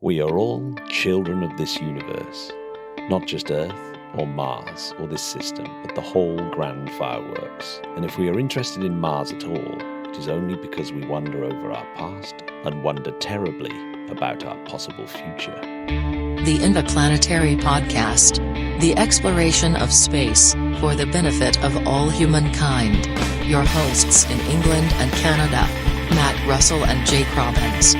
We are all children of this universe, not just Earth or Mars or this system, but the whole grand fireworks. And if we are interested in Mars at all, it is only because we wonder over our past and wonder terribly about our possible future. The Interplanetary Podcast, the exploration of space for the benefit of all humankind. Your hosts in England and Canada, Matt Russell and Jake Robbins.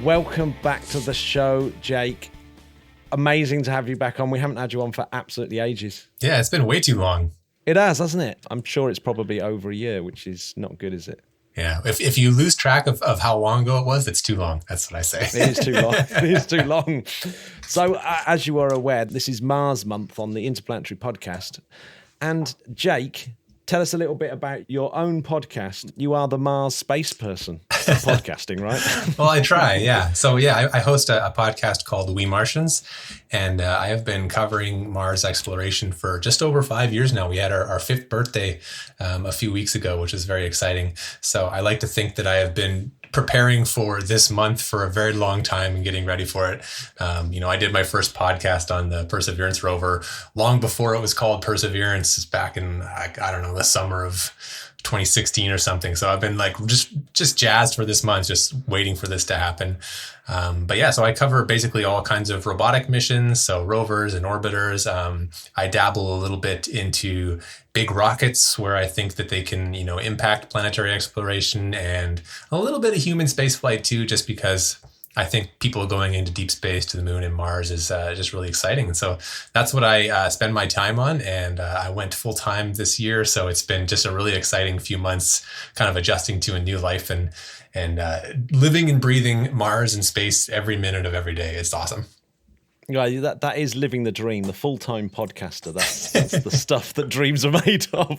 Welcome back to the show, Jake. Amazing to have you back on. We haven't had you on for absolutely ages. Yeah, it's been way too long. It has, hasn't it? I'm sure it's probably over a year, which is not good, is it? Yeah, if you lose track of how long ago it was, it's too long. That's what I say. It is too long. It is too long. So, as you are aware, this is Mars Month on the Interplanetary Podcast. And Jake, tell us a little bit about your own podcast. You are the Mars space person podcasting, right? Well, I try, yeah. So, yeah, I host a podcast called WeMartians, and I have been covering Mars exploration for just over 5 years now. We had our fifth birthday a few weeks ago, which is very exciting. So I like to think that I have been preparing for this month for a very long time and getting ready for it. I did my first podcast on the Perseverance rover long before it was called Perseverance, back in, I don't know, the summer of 2016 or something. So I've been like just jazzed for this month, just waiting for this to happen. But yeah, so I cover basically all kinds of robotic missions, so rovers and orbiters. I dabble a little bit into big rockets where I think that they can, impact planetary exploration, and a little bit of human spaceflight too, just because I think people going into deep space to the moon and Mars is just really exciting. And so that's what I spend my time on. And I went full time this year. So it's been just a really exciting few months, kind of adjusting to a new life and living and breathing Mars and space every minute of every day. It's awesome. Yeah, that is living the dream, the full-time podcaster. That's the stuff that dreams are made of.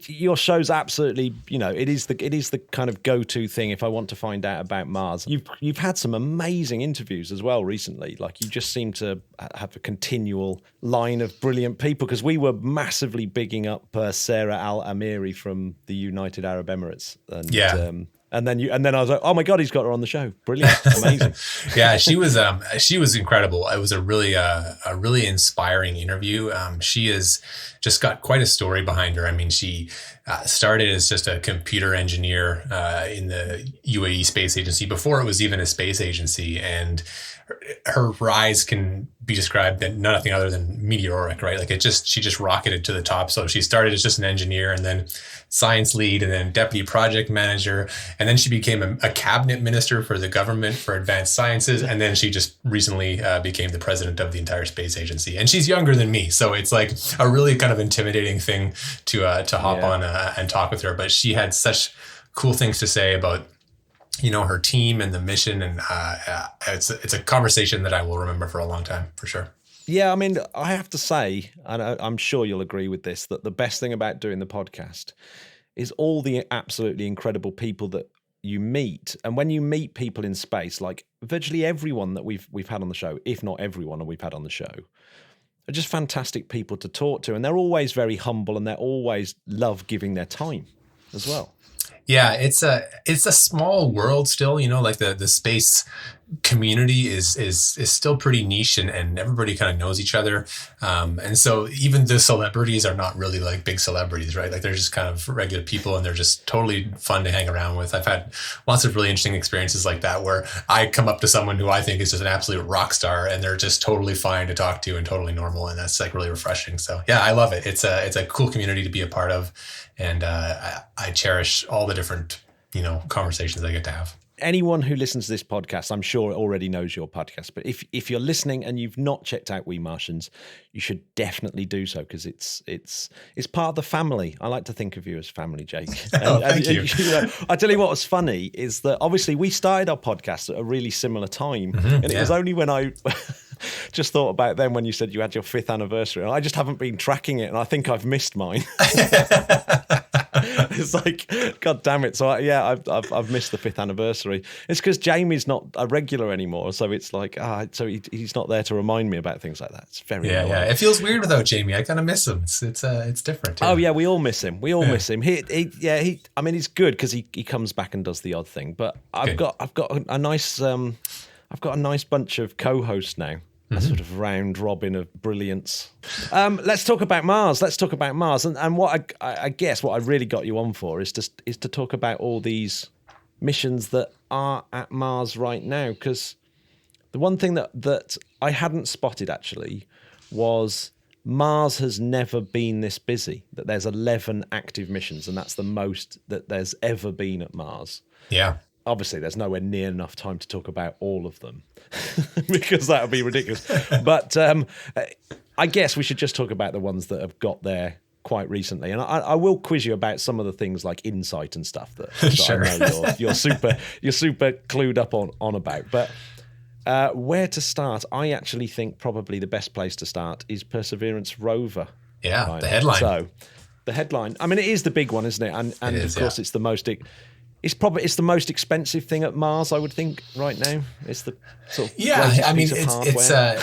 Your show's absolutely, it is the kind of go-to thing if I want to find out about Mars. You've had some amazing interviews as well recently. Like, you just seem to have a continual line of brilliant people, because we were massively bigging up Sarah Al Amiri from the United Arab Emirates. And, yeah. And then I was like, oh my God, he's got her on the show. Brilliant. Amazing. Yeah, she was incredible. It was a really inspiring interview. She has just got quite a story behind her. I mean, she started as just a computer engineer in the UAE Space Agency before it was even a space agency. And her rise can be described as nothing other than meteoric, right? Like she just rocketed to the top. So she started as just an engineer, and then science lead, and then deputy project manager. And then she became a cabinet minister for the government for advanced sciences. And then she just recently became the president of the entire space agency. And she's younger than me. So it's like a really kind of intimidating thing to hop on and talk with her. But she had such cool things to say about her team and the mission, and it's a conversation that I will remember for a long time, for sure. Yeah, I mean, I have to say, and I'm sure you'll agree with this, that the best thing about doing the podcast is all the absolutely incredible people that you meet. And when you meet people in space, like virtually everyone that we've had on the show, if not everyone we've had on the show, are just fantastic people to talk to, and they're always very humble, and they're always love giving their time as well. Yeah, it's a small world still, like the space community is still pretty niche, and everybody kind of knows each other. And so even the celebrities are not really like big celebrities, right? Like, they're just kind of regular people, and they're just totally fun to hang around with. I've had lots of really interesting experiences like that, where I come up to someone who I think is just an absolute rock star, and they're just totally fine to talk to and totally normal. And that's like really refreshing. So yeah, I love it. It's a cool community to be a part of. And I cherish all the different, conversations I get to have. Anyone who listens to this podcast, I'm sure already knows your podcast. But if you're listening and you've not checked out We Martians, you should definitely do so, because it's part of the family. I like to think of you as family, Jake. Thank you. I tell you what was funny is that obviously we started our podcast at a really similar time, and it was only when I just thought about then when you said you had your 5th anniversary, and I just haven't been tracking it, and I think I've missed mine. It's like, God damn it. So I've missed the 5th anniversary. It's because Jamie's not a regular anymore. So it's like, he's not there to remind me about things like that. It's very annoying. Yeah. It feels weird without Jamie. I kind of miss him. It's different. Oh yeah, we all miss him. Miss him. I mean, he's good because he comes back and does the odd thing. But I've got a nice bunch of co-hosts now. A sort of round robin of brilliance. Let's talk about Mars. And what I guess what I really got you on for is to talk about all these missions that are at Mars right now. Because the one thing that I hadn't spotted actually was Mars has never been this busy. That there's 11 active missions, and that's the most that there's ever been at Mars. Yeah. Obviously, there's nowhere near enough time to talk about all of them because that would be ridiculous. But I guess we should just talk about the ones that have got there quite recently. And I will quiz you about some of the things like insight and stuff that Sure. I know you're super clued up on about. But where to start? I actually think probably the best place to start is Perseverance Rover. Yeah, Right? the headline. So the headline. I mean, it is the big one, isn't it? And It is, of course, it's the most. It's the most expensive thing at Mars, I would think, right now. It's the sort of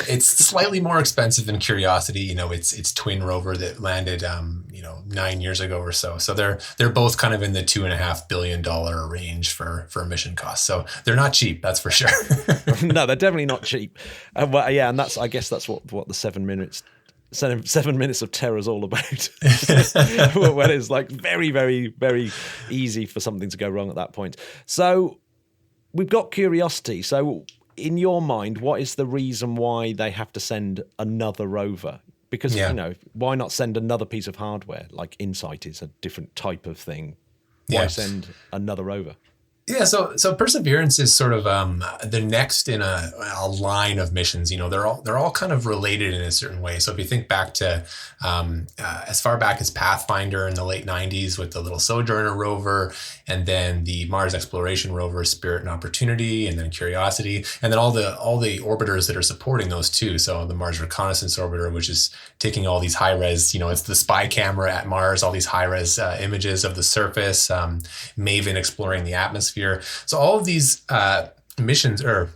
it's slightly more expensive than Curiosity. It's twin rover that landed 9 years ago or so. So they're both kind of in the $2.5 billion range for mission costs. So they're not cheap, that's for sure. No, they're definitely not cheap. And I guess that's what the 7 minutes of terror is all about. When it's like very, very, very easy for something to go wrong at that point. So we've got Curiosity. So in your mind, what is the reason why they have to send another rover? Because, why not send another piece of hardware? Like Insight is a different type of thing. Why send another rover? Yeah, so Perseverance is sort of the next in a line of missions. They're all kind of related in a certain way. So if you think back to as far back as Pathfinder in the late 90s with the little Sojourner rover, and then the Mars Exploration rover, Spirit and Opportunity, and then Curiosity, and then all the orbiters that are supporting those too. So the Mars Reconnaissance Orbiter, which is taking all these high res, it's the spy camera at Mars, all these high res images of the surface, Maven exploring the atmosphere. So all of these missions are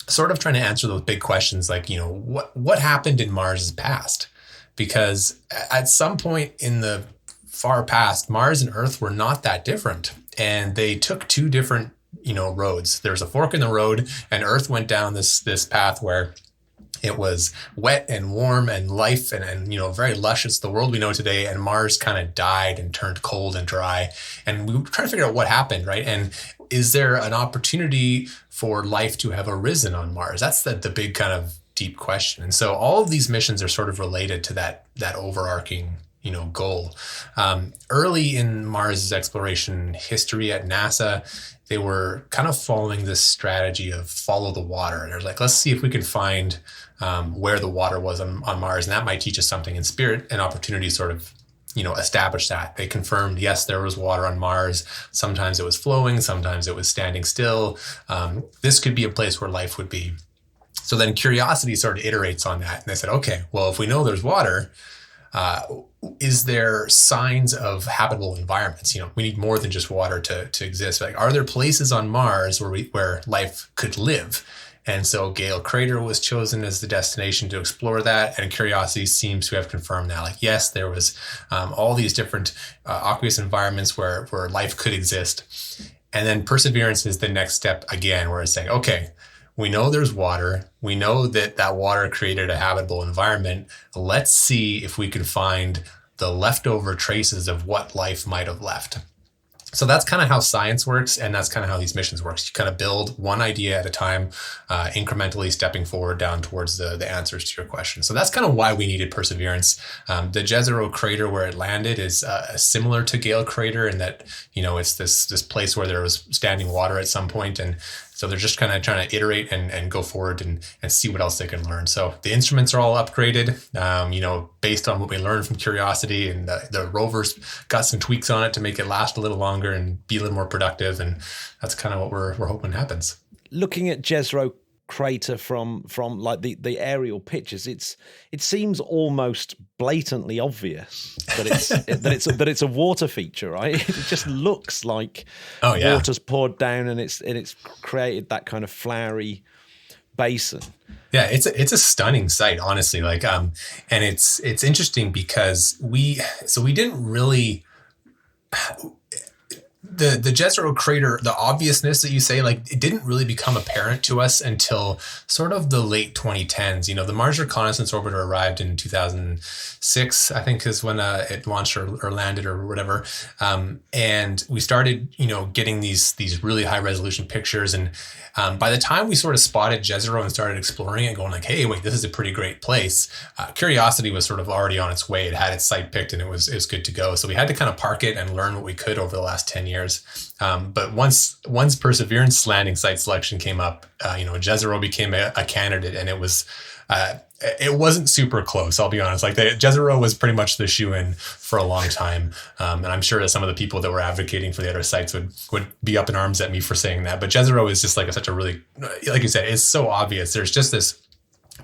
sort of trying to answer those big questions like, what happened in Mars's past? Because at some point in the far past, Mars and Earth were not that different. And they took two different, roads. There's a fork in the road, and Earth went down this path where it was wet and warm and life and very luscious, the world we know today. And Mars kind of died and turned cold and dry. And we were trying to figure out what happened, right? And is there an opportunity for life to have arisen on Mars? That's the big kind of deep question. And so all of these missions are sort of related to that overarching goal. Early in Mars' exploration history at NASA, they were kind of following this strategy of follow the water. And they're like, let's see if we can find where the water was on Mars. And that might teach us something. In Spirit and Opportunity sort of, established that. They confirmed, yes, there was water on Mars. Sometimes it was flowing. Sometimes it was standing still. This could be a place where life would be. So then Curiosity sort of iterates on that. And they said, okay, well, if we know there's water, is there signs of habitable environments? We need more than just water to exist. Like, are there places on Mars where life could live? And so Jezero Crater was chosen as the destination to explore that. And Curiosity seems to have confirmed that. Like, yes, there was all these different aqueous environments where life could exist. And then Perseverance is the next step again, where it's saying, okay, we know there's water. We know that water created a habitable environment. Let's see if we can find the leftover traces of what life might have left. So that's kind of how science works, and that's kind of how these missions work. You kind of build one idea at a time, incrementally stepping forward down towards the answers to your question. So that's kind of why we needed Perseverance. The Jezero Crater, where it landed, is similar to Jezero Crater in that, it's this place where there was standing water at some point, and so they're just kind of trying to iterate and go forward and see what else they can learn. So the instruments are all upgraded, based on what we learned from Curiosity, and the rover's got some tweaks on it to make it last a little longer and be a little more productive. And that's kind of what we're hoping happens. Looking at Jezero crater from like the aerial pictures, it seems almost blatantly obvious that it's a water feature, right? It just looks like water's poured down and it's created that kind of flowery basin. Yeah, it's a stunning sight, honestly. Like, and it's interesting because we didn't really. The Jezero Crater, the obviousness that you say, like, it didn't really become apparent to us until sort of the late 2010s. You know, the Mars Reconnaissance Orbiter arrived in 2006, I think, is when it launched or landed or whatever. And we started, you know, getting these really high resolution pictures. And by the time we sort of spotted Jezero and started exploring it, going like, hey, wait, this is a pretty great place, Curiosity was sort of already on its way. It had its site picked and it was good to go. So we had to kind of park it and learn what we could over the last 10 years. But once Perseverance landing site selection came up, you know, Jezero became a candidate, and it wasn't super close, I'll be honest. Like, Jezero was pretty much the shoe-in for a long time. And I'm sure that some of the people that were advocating for the other sites would be up in arms at me for saying that. But Jezero is just like such a really, like you said, it's so obvious. There's just this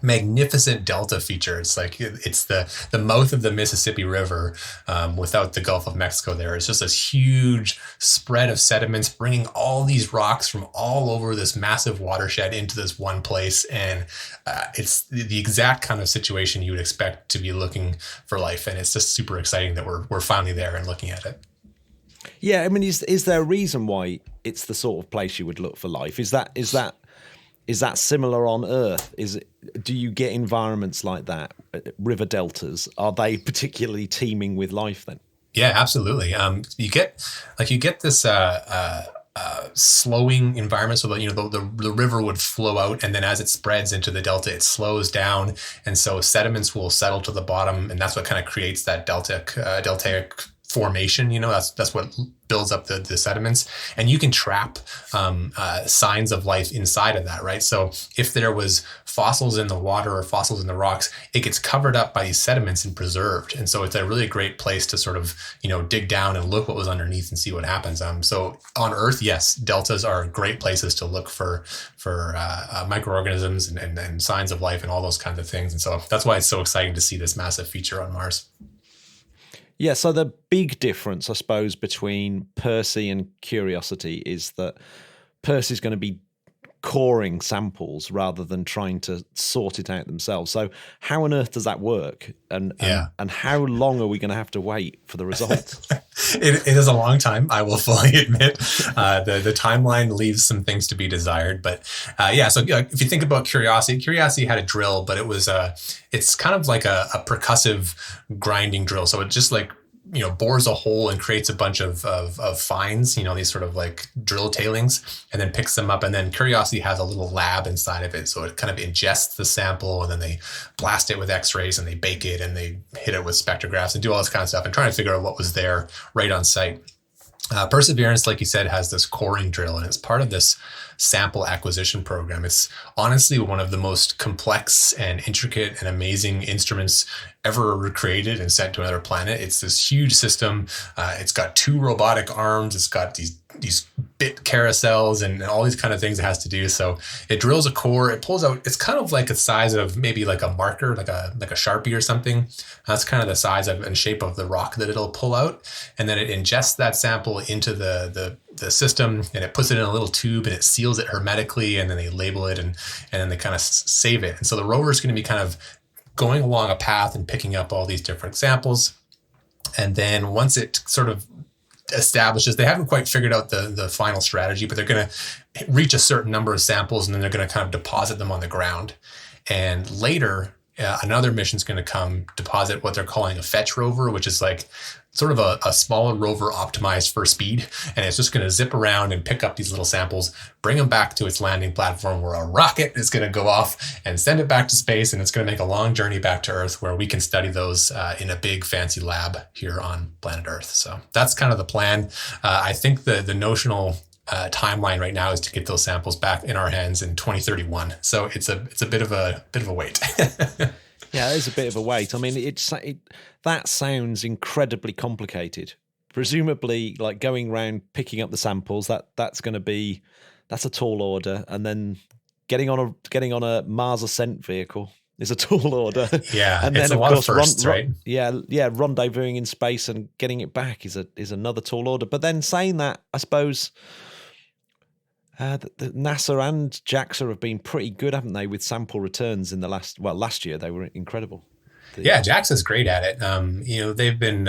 magnificent delta feature. It's like it's the mouth of the Mississippi River without the Gulf of Mexico there. It's just this huge spread of sediments bringing all these rocks from all over this massive watershed into this one place. And it's the exact kind of situation you would expect to be looking for life. And it's just super exciting that we're finally there and looking at it. Yeah, I mean, is there a reason why it's the sort of place you would look for life? Is that similar on Earth? Do you get environments like that, river deltas? Are they particularly teeming with life then? Yeah, absolutely. You get this slowing environment, so that, you know, the river would flow out, and then as it spreads into the delta, it slows down, and so sediments will settle to the bottom, and that's what kind of creates that deltaic formation. You know, that's what builds up the sediments, and you can trap signs of life inside of that, right? So if there was fossils in the water or fossils in the rocks, it gets covered up by these sediments and preserved. And so it's a really great place to sort of, you know, dig down and look what was underneath and see what happens. So on Earth, yes, deltas are great places to look for microorganisms and signs of life and all those kinds of things. And so that's why it's so exciting to see this massive feature on Mars. Yeah, so the big difference, I suppose, between Percy and Curiosity is that Percy's going to be coring samples rather than trying to sort it out themselves. So how on earth does that work? And how long are we going to have to wait for the results? It is a long time, I will fully admit. The timeline leaves some things to be desired. But so if you think about Curiosity had a drill, but it's kind of like a percussive grinding drill. So it just like, you know, bores a hole and creates a bunch of fines, you know, these sort of like drill tailings, and then picks them up. And then Curiosity has a little lab inside of it. So it kind of ingests the sample, and then they blast it with x-rays, and they bake it, and they hit it with spectrographs and do all this kind of stuff and trying to figure out what was there right on site. Perseverance, like you said, has this coring drill, and it's part of this sample acquisition program. It's honestly one of the most complex and intricate and amazing instruments ever created and sent to another planet. It's this huge system. It's got 2 robotic arms. It's got these bit carousels and all these kind of things it has to do. So it drills a core. It pulls out. It's kind of like the size of maybe like a marker, like a Sharpie or something. That's kind of the size of and shape of the rock that it'll pull out. And then it ingests that sample into the system, and it puts it in a little tube, and it seals it hermetically, and then they label it, and then they kind of save it. And so the rover is going to be kind of going along a path and picking up all these different samples. And then once it sort of establishes, they haven't quite figured out the final strategy, but they're going to reach a certain number of samples, and then they're going to kind of deposit them on the ground. And later, another mission is going to come deposit what they're calling a fetch rover, which is like sort of a smaller rover optimized for speed. And it's just going to zip around and pick up these little samples, bring them back to its landing platform, where a rocket is going to go off and send it back to space. And it's going to make a long journey back to Earth, where we can study those in a big fancy lab here on planet Earth. So that's kind of the plan. I think the notional timeline right now is to get those samples back in our hands in 2031. So it's a bit of a wait. Yeah, it's a bit of a wait. I mean, that sounds incredibly complicated. Presumably, like going around picking up the samples, that's a tall order, and then getting on a Mars ascent vehicle is a tall order. Yeah, and it's then a lot of firsts, right? Rendezvousing in space and getting it back is another tall order. But then saying that, I suppose the NASA and JAXA have been pretty good, haven't they, with sample returns in the last year they were incredible. Yeah, JAXA's great at it. They've been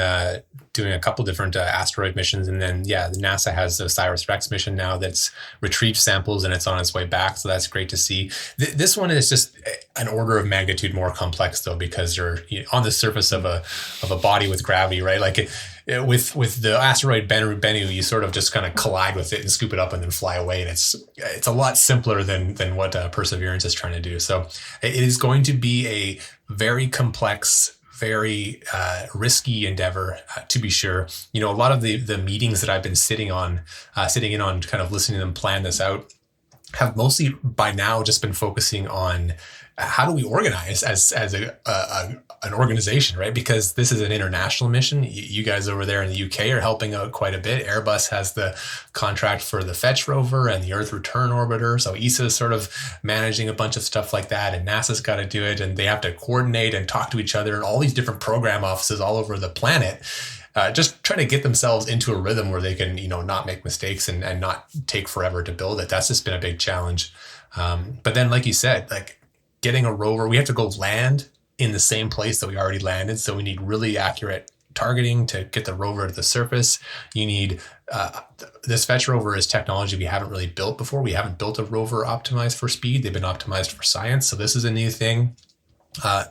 doing a couple different asteroid missions, and then NASA has the OSIRIS-REx mission now that's retrieved samples and it's on its way back. So that's great to see. This one is just an order of magnitude more complex, though, because you're on the surface of a body with gravity, right? Like with the asteroid Bennu, you sort of just kind of collide with it and scoop it up and then fly away, and it's a lot simpler than what Perseverance is trying to do. So it is going to be a very complex, very risky endeavor, to be sure. A lot of the meetings that I've been sitting in on, kind of listening to them plan this out, have mostly by now just been focusing on how do we organize as an organization, right? Because this is an international mission. You guys over there in the UK are helping out quite a bit. Airbus has the contract for the Fetch rover and the Earth Return Orbiter. So ESA is sort of managing a bunch of stuff like that, and NASA's got to do it, and they have to coordinate and talk to each other and all these different program offices all over the planet. Just trying to get themselves into a rhythm where they can, not make mistakes and not take forever to build it. That's just been a big challenge. But then, like you said, like getting a rover, we have to go land in the same place that we already landed. So we need really accurate targeting to get the rover to the surface. You need, this Fetch rover is technology we haven't really built before. We haven't built a rover optimized for speed. They've been optimized for science. So this is a new thing.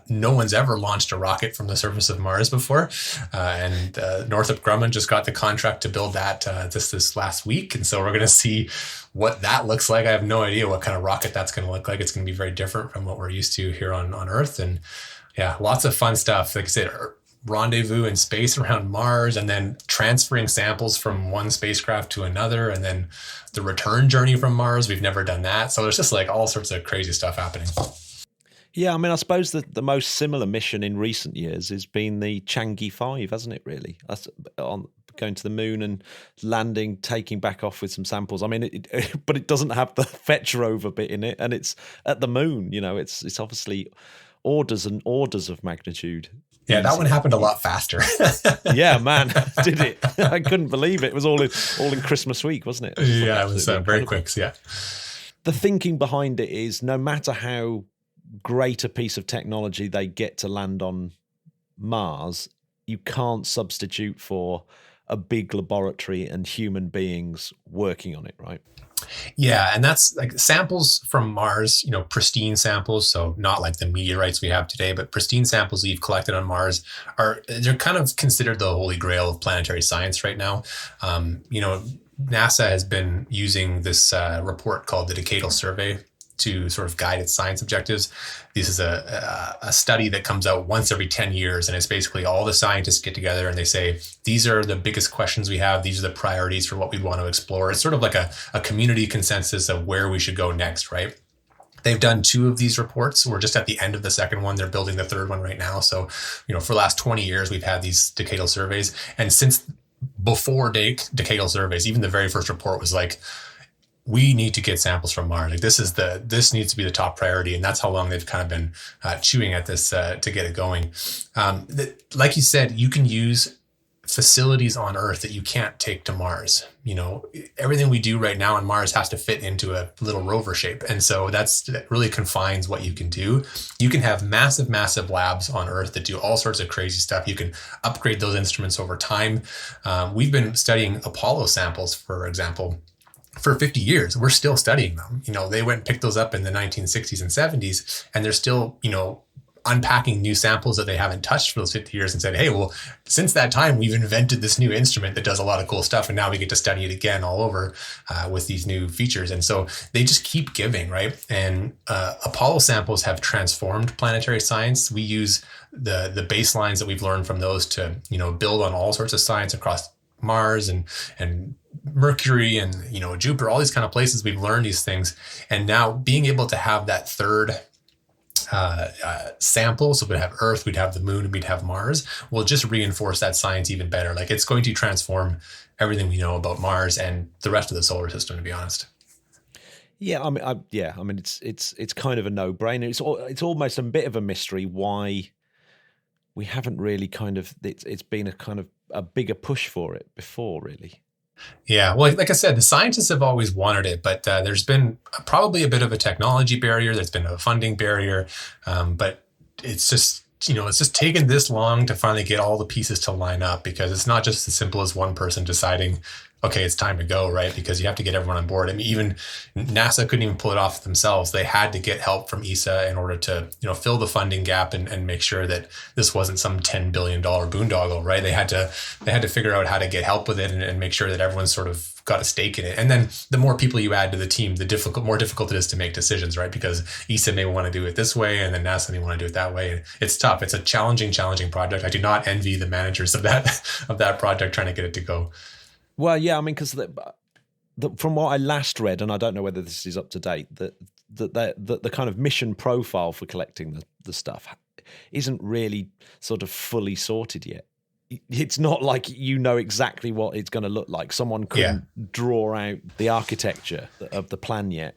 No one's ever launched a rocket from the surface of Mars before. And Northrop Grumman just got the contract to build that this last week. And so we're going to see what that looks like. I have no idea what kind of rocket that's going to look like. It's going to be very different from what we're used to here on Earth. And yeah, lots of fun stuff. Like I said, rendezvous in space around Mars, and then transferring samples from one spacecraft to another, and then the return journey from Mars. We've never done that. So there's just like all sorts of crazy stuff happening. Yeah, I mean, I suppose that the most similar mission in recent years has been the Chang'e 5, hasn't it, really? That's on going to the moon and landing, taking back off with some samples. I mean, but it doesn't have the Fetch rover bit in it, and it's at the moon. It's obviously orders and orders of magnitude. Yeah, that one happened a lot faster. Yeah, man, did it? I couldn't believe it. It was all in Christmas week, wasn't it? Yeah, it was very quick. Yeah. The thinking behind it is, no matter how great a piece of technology they get to land on Mars, you can't substitute for a big laboratory and human beings working on it, right? Yeah, and that's like samples from Mars, pristine samples. So not like the meteorites we have today, but pristine samples that you've collected on Mars they're kind of considered the holy grail of planetary science right now. NASA has been using this report called the Decadal Survey to sort of guide its science objectives. This is a study that comes out once every 10 years, and it's basically all the scientists get together and they say, these are the biggest questions we have. These are the priorities for what we want to explore. It's sort of like a community consensus of where we should go next, right? They've done 2 of these reports. We're just at the end of the second one. They're building the third one right now. So, for the last 20 years, we've had these decadal surveys. And since before decadal surveys, even the very first report was like, we need to get samples from Mars. Like this needs to be the top priority. And that's how long they've kind of been chewing at this to get it going. Like you said, you can use facilities on Earth that you can't take to Mars. Everything we do right now on Mars has to fit into a little rover shape. And so that really confines what you can do. You can have massive, massive labs on Earth that do all sorts of crazy stuff. You can upgrade those instruments over time. We've been studying Apollo samples, for example, for 50 years. We're still studying them. They went and picked those up in the 1960s and 70s, and they're still, unpacking new samples that they haven't touched for those 50 years and said, hey, well, since that time, we've invented this new instrument that does a lot of cool stuff. And now we get to study it again all over with these new features. And so they just keep giving, right? And Apollo samples have transformed planetary science. We use the baselines that we've learned from those to, build on all sorts of science across Mars and Mercury and, Jupiter, all these kind of places. We've learned these things. And now being able to have that third sample, so we'd have Earth, we'd have the moon, and we'd have Mars, will just reinforce that science even better. Like it's going to transform everything we know about Mars and the rest of the solar system, to be honest. Yeah, I mean, it's kind of a no-brainer. It's almost a bit of a mystery why we haven't really it's been a kind of a bigger push for it before, really. Yeah, well, like I said, the scientists have always wanted it, but there's been probably a bit of a technology barrier. There's been a funding barrier, but it's just taken this long to finally get all the pieces to line up, because it's not just as simple as one person deciding, okay, it's time to go, right? Because you have to get everyone on board. I mean, even NASA couldn't even pull it off themselves. They had to get help from ESA in order to, fill the funding gap and make sure that this wasn't some $10 billion boondoggle, right? They had to figure out how to get help with it and make sure that everyone's sort of got a stake in it. And then the more people you add to the team, the more difficult it is to make decisions, right? Because ESA may want to do it this way, and then NASA may want to do it that way. And it's tough. It's a challenging project. I do not envy the managers of that project trying to get it to go. Well, yeah, I mean, because from what I last read, and I don't know whether this is up to date, that the kind of mission profile for collecting the stuff isn't really sort of fully sorted yet. It's not like exactly what it's going to look like. Someone couldn't draw out the architecture of the plan yet.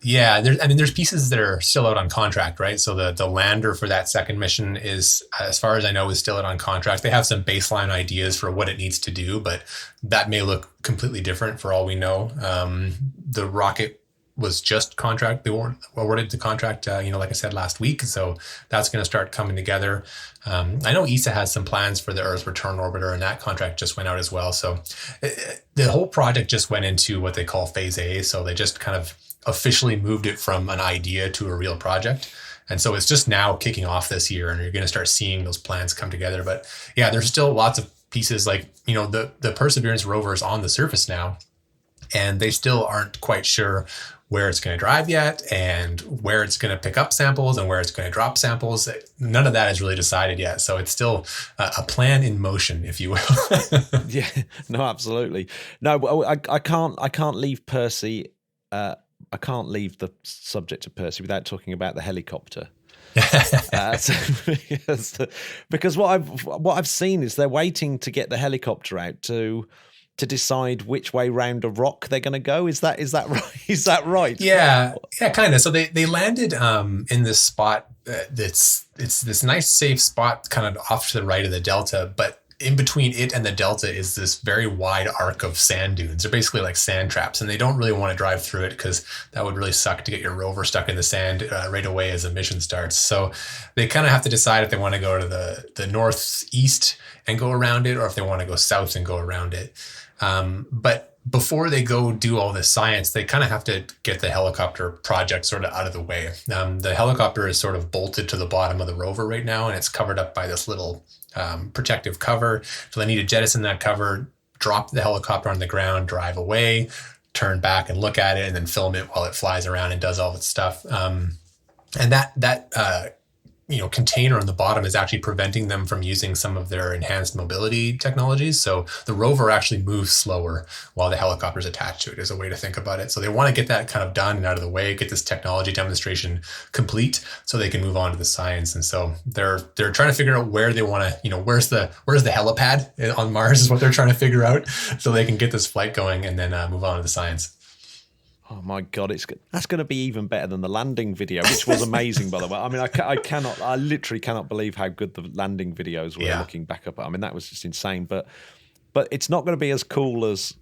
Yeah, there's pieces that are still out on contract, right? So the lander for that second mission is, as far as I know, is still out on contract. They have some baseline ideas for what it needs to do, but that may look completely different for all we know. The rocket was just they awarded the contract, like I said, last week. So that's going to start coming together. I know ESA has some plans for the Earth Return Orbiter, and that contract just went out as well. So the whole project just went into what they call Phase A. So they just kind of officially moved it from an idea to a real project. And so it's just now kicking off this year, and you're going to start seeing those plans come together. But yeah, there's still lots of pieces, like, the Perseverance rover is on the surface now, and they still aren't quite sure where it's going to drive yet, and where it's going to pick up samples and where it's going to drop samples. None of that is really decided yet. So it's still a plan in motion, if you will. Yeah, no, absolutely. No, I can't leave Percy. I can't leave the subject of Percy without talking about the helicopter. Because what I've seen is they're waiting to get the helicopter out to decide which way round a rock they're going to go. Is that right? Is that right? Yeah, kind of. So they landed in this spot. It's this nice safe spot, kind of off to the right of the delta, but in between it and the delta is this very wide arc of sand dunes. They're basically like sand traps, and they don't really want to drive through it because that would really suck to get your rover stuck in the sand right away as the mission starts. So they kind of have to decide if they want to go to the northeast and go around it, or if they want to go south and go around it. But before they go do all this science, they kind of have to get the helicopter project sort of out of the way. The helicopter is sort of bolted to the bottom of the rover right now, and it's covered up by this little protective cover. So they need to jettison that cover, drop the helicopter on the ground, drive away, turn back and look at it, and then film it while it flies around and does all its stuff. And that container on the bottom is actually preventing them from using some of their enhanced mobility technologies. So the rover actually moves slower while the helicopter is attached to it, is a way to think about it. So they want to get that kind of done and out of the way, get this technology demonstration complete so they can move on to the science. And so they're trying to figure out where they want to, where's the helipad on Mars is what they're trying to figure out, so they can get this flight going and then move on to the science. Oh my God, that's going to be even better than the landing video, which was amazing, by the way. I mean, I literally cannot believe how good the landing videos were. Looking back up. I mean, that was just insane. But it's not going to be as cool as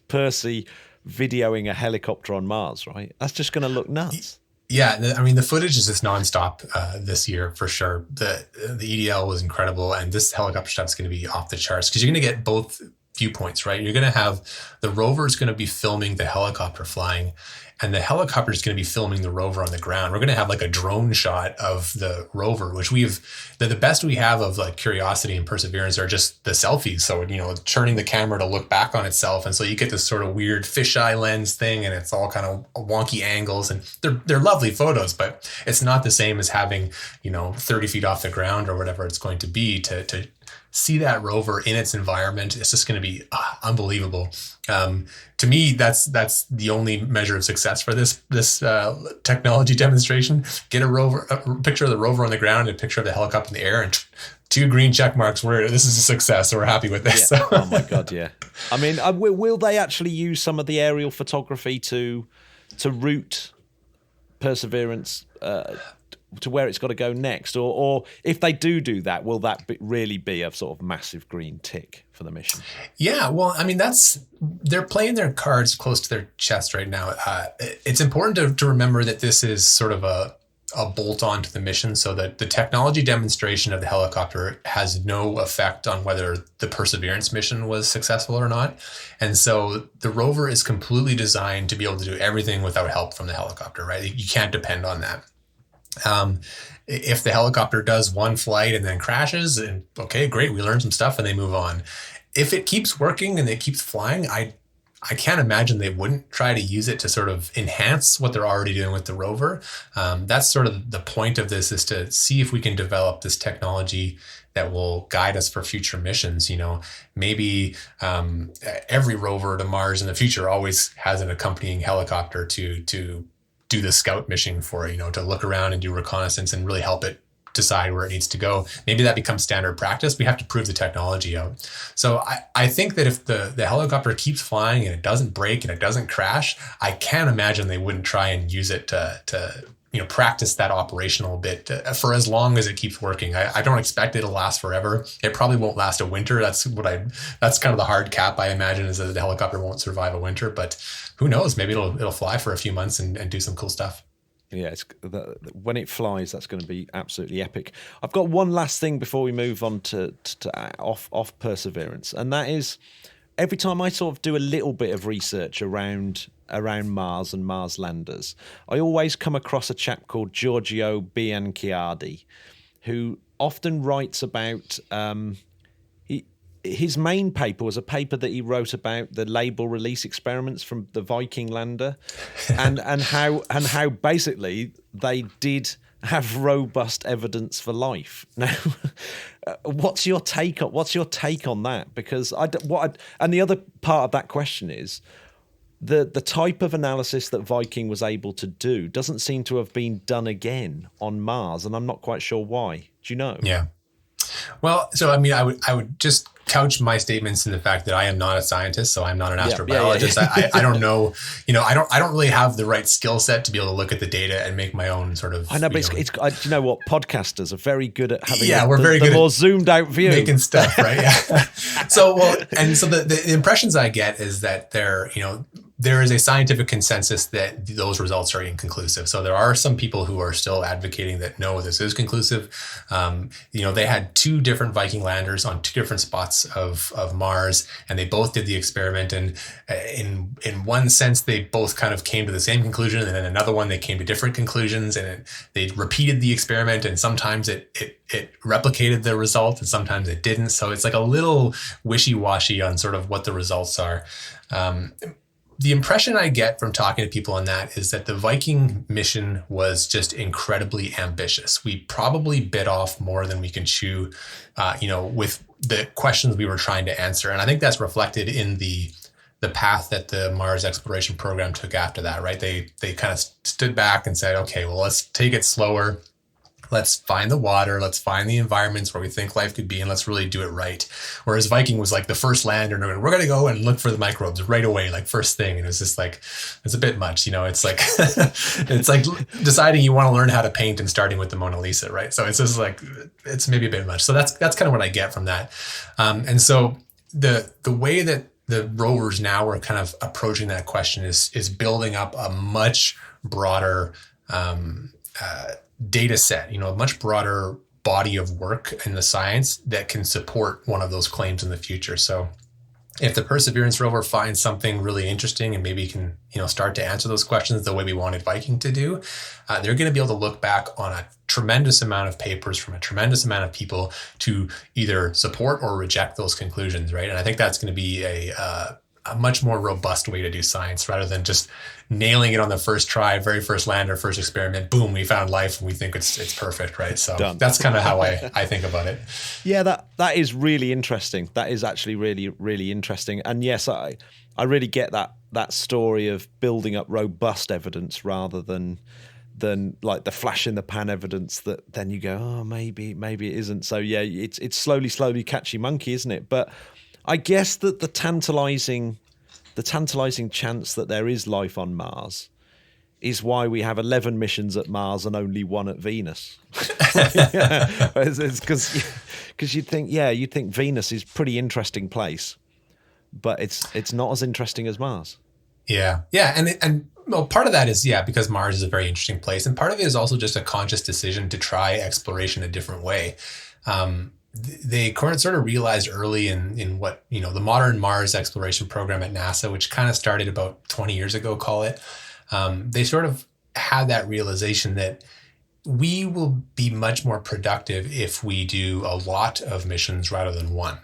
Percy videoing a helicopter on Mars, right? That's just going to look nuts. Yeah, I mean, the footage is just nonstop this year for sure. The EDL was incredible, and this helicopter stuff is going to be off the charts because you're going to get both viewpoints, right? You're going to have the rover is going to be filming the helicopter flying, and the helicopter is going to be filming the rover on the ground. We're going to have like a drone shot of the rover, which the best we have of like Curiosity and Perseverance are just the selfies. So, turning the camera to look back on itself. And so you get this sort of weird fisheye lens thing, and it's all kind of wonky angles, and they're lovely photos, but it's not the same as having, 30 feet off the ground or whatever it's going to be to see that rover in its environment. It's just going to be unbelievable. To me, that's the only measure of success for this technology demonstration. Get a picture of the rover on the ground, and a picture of the helicopter in the air, and 2 green check marks. This is a success. So we're happy with this. Yeah. Oh my God, yeah. I mean, will they actually use some of the aerial photography to route Perseverance to where it's got to go next, or if they do that, will that really be a sort of massive green tick for the mission? Yeah, well, I mean, they're playing their cards close to their chest right now. It's important to remember that this is sort of a bolt on to the mission, so that the technology demonstration of the helicopter has no effect on whether the Perseverance mission was successful or not. And so the rover is completely designed to be able to do everything without help from the helicopter, right? You can't depend on that. If the helicopter does one flight and then crashes, and okay, great, we learned some stuff and they move on. If it keeps working and it keeps flying, I can't imagine they wouldn't try to use it to sort of enhance what they're already doing with the rover. That's sort of the point of this, is to see if we can develop this technology that will guide us for future missions. You know, maybe every rover to Mars in the future always has an accompanying helicopter to do the scout mission for, you know, to look around and do reconnaissance and really help it decide where it needs to go. Maybe that becomes standard practice. We have to prove the technology out. So I think that if the helicopter keeps flying and it doesn't break and it doesn't crash, I can't imagine they wouldn't try and use it to you know, practice that operational bit for as long as it keeps working. I don't expect it'll last forever. It probably won't last a winter. That's kind of the hard cap, I imagine, is that the helicopter won't survive a winter, but who knows? Maybe it'll fly for a few months and do some cool stuff. Yeah, when it flies, that's going to be absolutely epic. I've got one last thing before we move on to off Perseverance, and that is, every time I sort of do a little bit of research around Mars and Mars landers, I always come across a chap called Giorgio Bianchiardi, who often writes about. His main paper was a paper that he wrote about the label release experiments from the Viking lander, and how basically they did have robust evidence for life. Now, what's your take on that? Because and the other part of that question is the type of analysis that Viking was able to do doesn't seem to have been done again on Mars, and I'm not quite sure why. Do you know? Yeah. Well, so I mean, I would just couch my statements in the fact that I am not a scientist, so I'm not an astrobiologist. Yeah. I don't know, you know, I don't really have the right skill set to be able to look at the data and make my own sort of. I know, but you know what? Podcasters are very good at having the more zoomed out view, making stuff, right? Yeah. So the impressions I get is that there is a scientific consensus that those results are inconclusive. So there are some people who are still advocating that no, this is conclusive. They had two different Viking landers on two different spots of Mars, and they both did the experiment. And in one sense, they both kind of came to the same conclusion, and then another one they came to different conclusions. And they repeated the experiment, and sometimes it replicated the result, and sometimes it didn't. So it's like a little wishy-washy on sort of what the results are. The impression I get from talking to people on that is that the Viking mission was just incredibly ambitious. We probably bit off more than we can chew, with the questions we were trying to answer. And I think that's reflected in the path that the Mars exploration program took after that, right? They kind of stood back and said, okay, well, let's take it slower. Let's find the water. Let's find the environments where we think life could be, and let's really do it right. Whereas Viking was like the first lander, and we're going to go and look for the microbes right away, like first thing. And it was just like, it's a bit much, it's like, it's like deciding you want to learn how to paint and starting with the Mona Lisa, right? So it's just like, it's maybe a bit much. So that's kind of what I get from that. And so the way that the rovers now are kind of approaching that question is building up a much broader, data set, a much broader body of work in the science that can support one of those claims in the future. So if the Perseverance rover finds something really interesting and maybe can, start to answer those questions the way we wanted Viking to do, they're going to be able to look back on a tremendous amount of papers from a tremendous amount of people to either support or reject those conclusions, right? And I think that's going to be a much more robust way to do science rather than just nailing it on the first try, very first lander, first experiment, boom, we found life and we think it's perfect, right? So Done. That's kind of how I think about it. Yeah, that is really interesting. That is actually really, really interesting. And yes, I really get that story of building up robust evidence rather than like the flash in the pan evidence that then you go, oh, maybe it isn't. So yeah, it's slowly catchy monkey, isn't it? But I guess that the tantalizing chance that there is life on Mars is why we have 11 missions at Mars and only one at Venus. It's because you'd think Venus is a pretty interesting place, but it's not as interesting as Mars. Yeah. And well, part of that is, because Mars is a very interesting place. And part of it is also just a conscious decision to try exploration a different way. They sort of realized early in what, the modern Mars exploration program at NASA, which kind of started about 20 years ago, call it. They sort of had that realization that we will be much more productive if we do a lot of missions rather than one.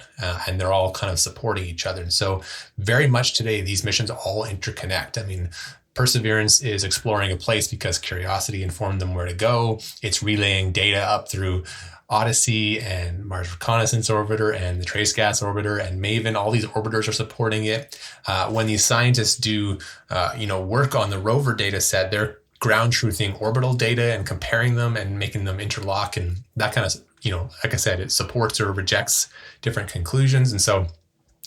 And they're all kind of supporting each other. And so very much today, these missions all interconnect. I mean, Perseverance is exploring a place because Curiosity informed them where to go. It's relaying data up through Odyssey and Mars Reconnaissance Orbiter and the Trace Gas Orbiter and MAVEN. All these orbiters are supporting it. When these scientists do, work on the Rover data set, they're ground truthing orbital data and comparing them and making them interlock, and that kind of, like I said, it supports or rejects different conclusions. And so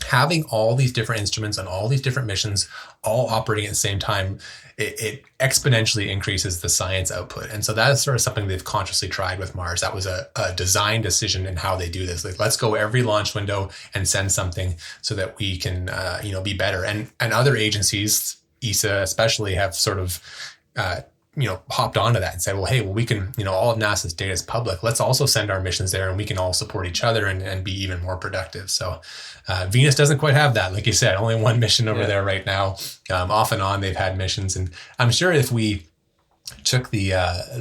having all these different instruments and all these different missions all operating at the same time, it exponentially increases the science output. And so that is sort of something they've consciously tried with Mars. That was a design decision in how they do this. Like, let's go every launch window and send something so that we can, be better. And other agencies, ESA especially, have sort of, hopped onto that and said, well, hey, we can, all of NASA's data is public. Let's also send our missions there and we can all support each other and be even more productive. So Venus doesn't quite have that. Like you said, only one mission over there right now. Off and on, they've had missions. And I'm sure if we took the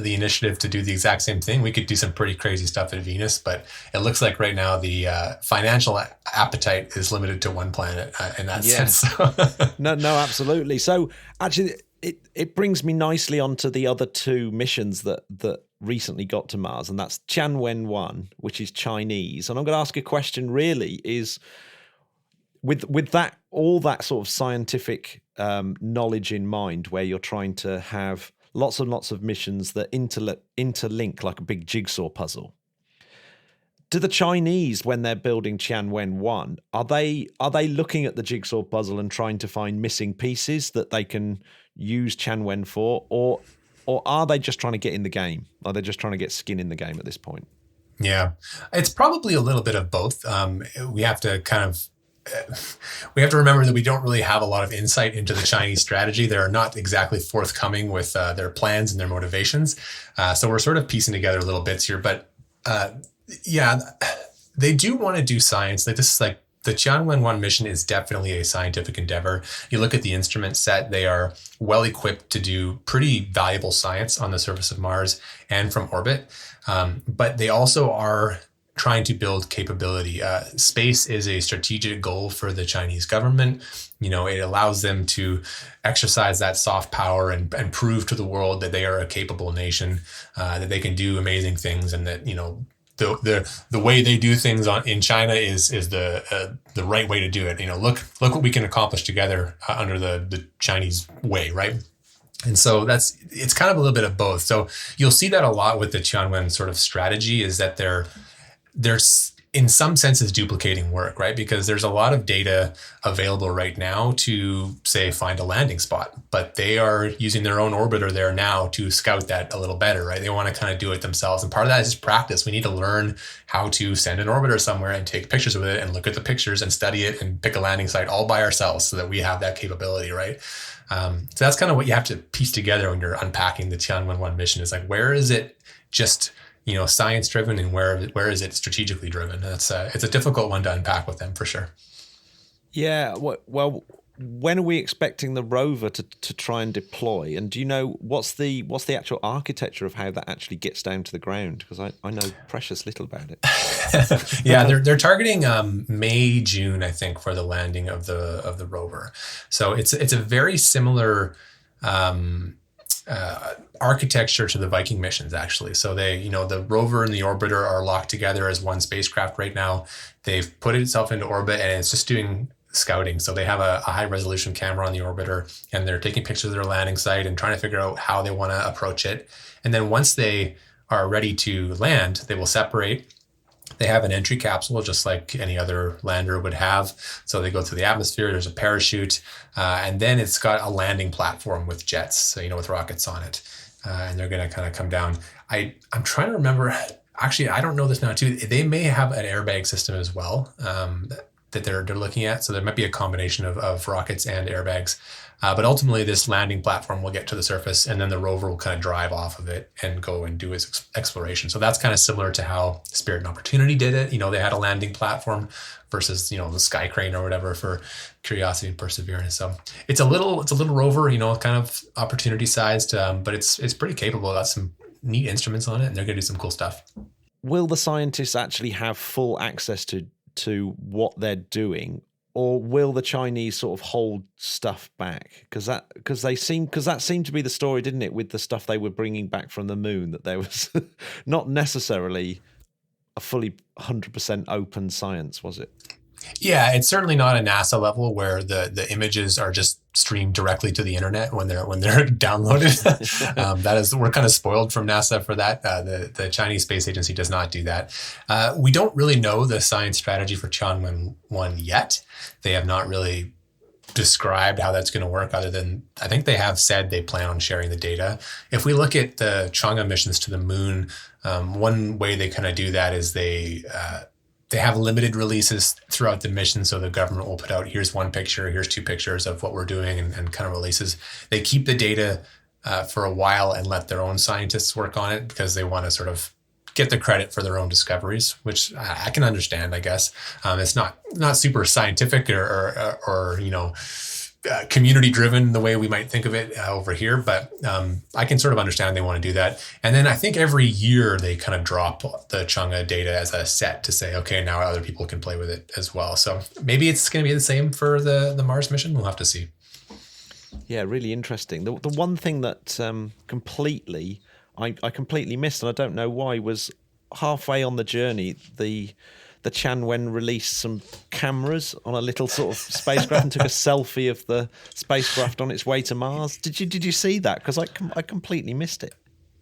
initiative to do the exact same thing, we could do some pretty crazy stuff at Venus. But it looks like right now the financial appetite is limited to one planet in that sense. No, absolutely. So actually, it brings me nicely onto the other two missions that recently got to Mars, and that's Tianwen-1, which is Chinese. And I'm going to ask a question. Really, is with that, all that sort of scientific knowledge in mind, where you're trying to have lots and lots of missions that interlink like a big jigsaw puzzle. Do the Chinese, when they're building Tianwen-1, are they looking at the jigsaw puzzle and trying to find missing pieces that they can use Tianwen for, or are they just trying to get in the game? Are they just trying to get skin in the game at this point? Yeah, it's probably a little bit of both. We have to remember that we don't really have a lot of insight into the Chinese strategy. They're not exactly forthcoming with their plans and their motivations. So we're sort of piecing together little bits here, but they do want to do science. Like, this is like the Tianwen-1 mission is definitely a scientific endeavor. You look at the instrument set, they are well equipped to do pretty valuable science on the surface of Mars and from orbit. But they also are trying to build capability. Space is a strategic goal for the Chinese government. It allows them to exercise that soft power and prove to the world that they are a capable nation, that they can do amazing things, and that, the way they do things in China is the right way to do it. Look what we can accomplish together under the Chinese way, right? And so it's kind of a little bit of both. So you'll see that a lot with the Tianwen sort of strategy, is that they're in some senses duplicating work, right? Because there's a lot of data available right now to, say, find a landing spot, but they are using their own orbiter there now to scout that a little better, right? They want to kind of do it themselves. And part of that is just practice. We need to learn how to send an orbiter somewhere and take pictures of it and look at the pictures and study it and pick a landing site all by ourselves so that we have that capability, right? So that's kind of what you have to piece together when you're unpacking the Tianwen-1 mission, is like, where is it just science driven, and where is it strategically driven? It's a difficult one to unpack with them, for sure. Yeah. Well, when are we expecting the rover to try and deploy? And do you know what's the actual architecture of how that actually gets down to the ground? Because I know precious little about it. Yeah, they're targeting May, June, I think, for the landing of the rover. So it's a very similar architecture to the Viking missions, actually. So they, the rover and the orbiter are locked together as one spacecraft right now. They've put itself into orbit and it's just doing scouting. So they have a high resolution camera on the orbiter, and they're taking pictures of their landing site and trying to figure out how they want to approach it. And then once they are ready to land, they will separate. They have an entry capsule just like any other lander would have. So they go through the atmosphere, there's a parachute, and then it's got a landing platform with jets, so, with rockets on it. And they're going to kind of come down. I'm trying to remember, actually, I don't know this now too. They may have an airbag system as well that they're looking at. So there might be a combination of rockets and airbags. But ultimately, this landing platform will get to the surface, and then the rover will kind of drive off of it and go and do its exploration. So that's kind of similar to how Spirit and Opportunity did it. They had a landing platform versus, the Sky Crane or whatever for Curiosity and Perseverance. So it's a little rover, kind of Opportunity sized, but it's pretty capable. Got some neat instruments on it, and they're going to do some cool stuff. Will the scientists actually have full access to what they're doing? Or will the Chinese sort of hold stuff back? Because that seemed to be the story, didn't it, with the stuff they were bringing back from the moon, that there was not necessarily a fully 100% open science, was it? Yeah, it's certainly not a NASA level where the images are just streamed directly to the internet when they're downloaded. That is, we're kind of spoiled from NASA for that. The Chinese Space Agency does not do that. We don't really know the science strategy for Tianwen-1 yet. They have not really described how that's going to work, other than I think they have said they plan on sharing the data. If we look at the Chang'e missions to the moon, one way they kind of do that is they have limited releases throughout the mission. So the government will put out, here's one picture, here's two pictures of what we're doing, and kind of releases. They keep the data for a while and let their own scientists work on it, because they want to sort of get the credit for their own discoveries, which I can understand, I guess. It's not super scientific or community driven the way we might think of it over here, but I can sort of understand they want to do that. And then I think every year they kind of drop the Chang'e data as a set to say, okay, now other people can play with it as well. So maybe it's going to be the same for the Mars mission. We'll have to see. Yeah, really interesting. The one thing that I completely missed, and I don't know why, was halfway on the journey, the Tianwen released some cameras on a little sort of spacecraft and took a selfie of the spacecraft on its way to Mars. Did you see that? Because I completely missed it.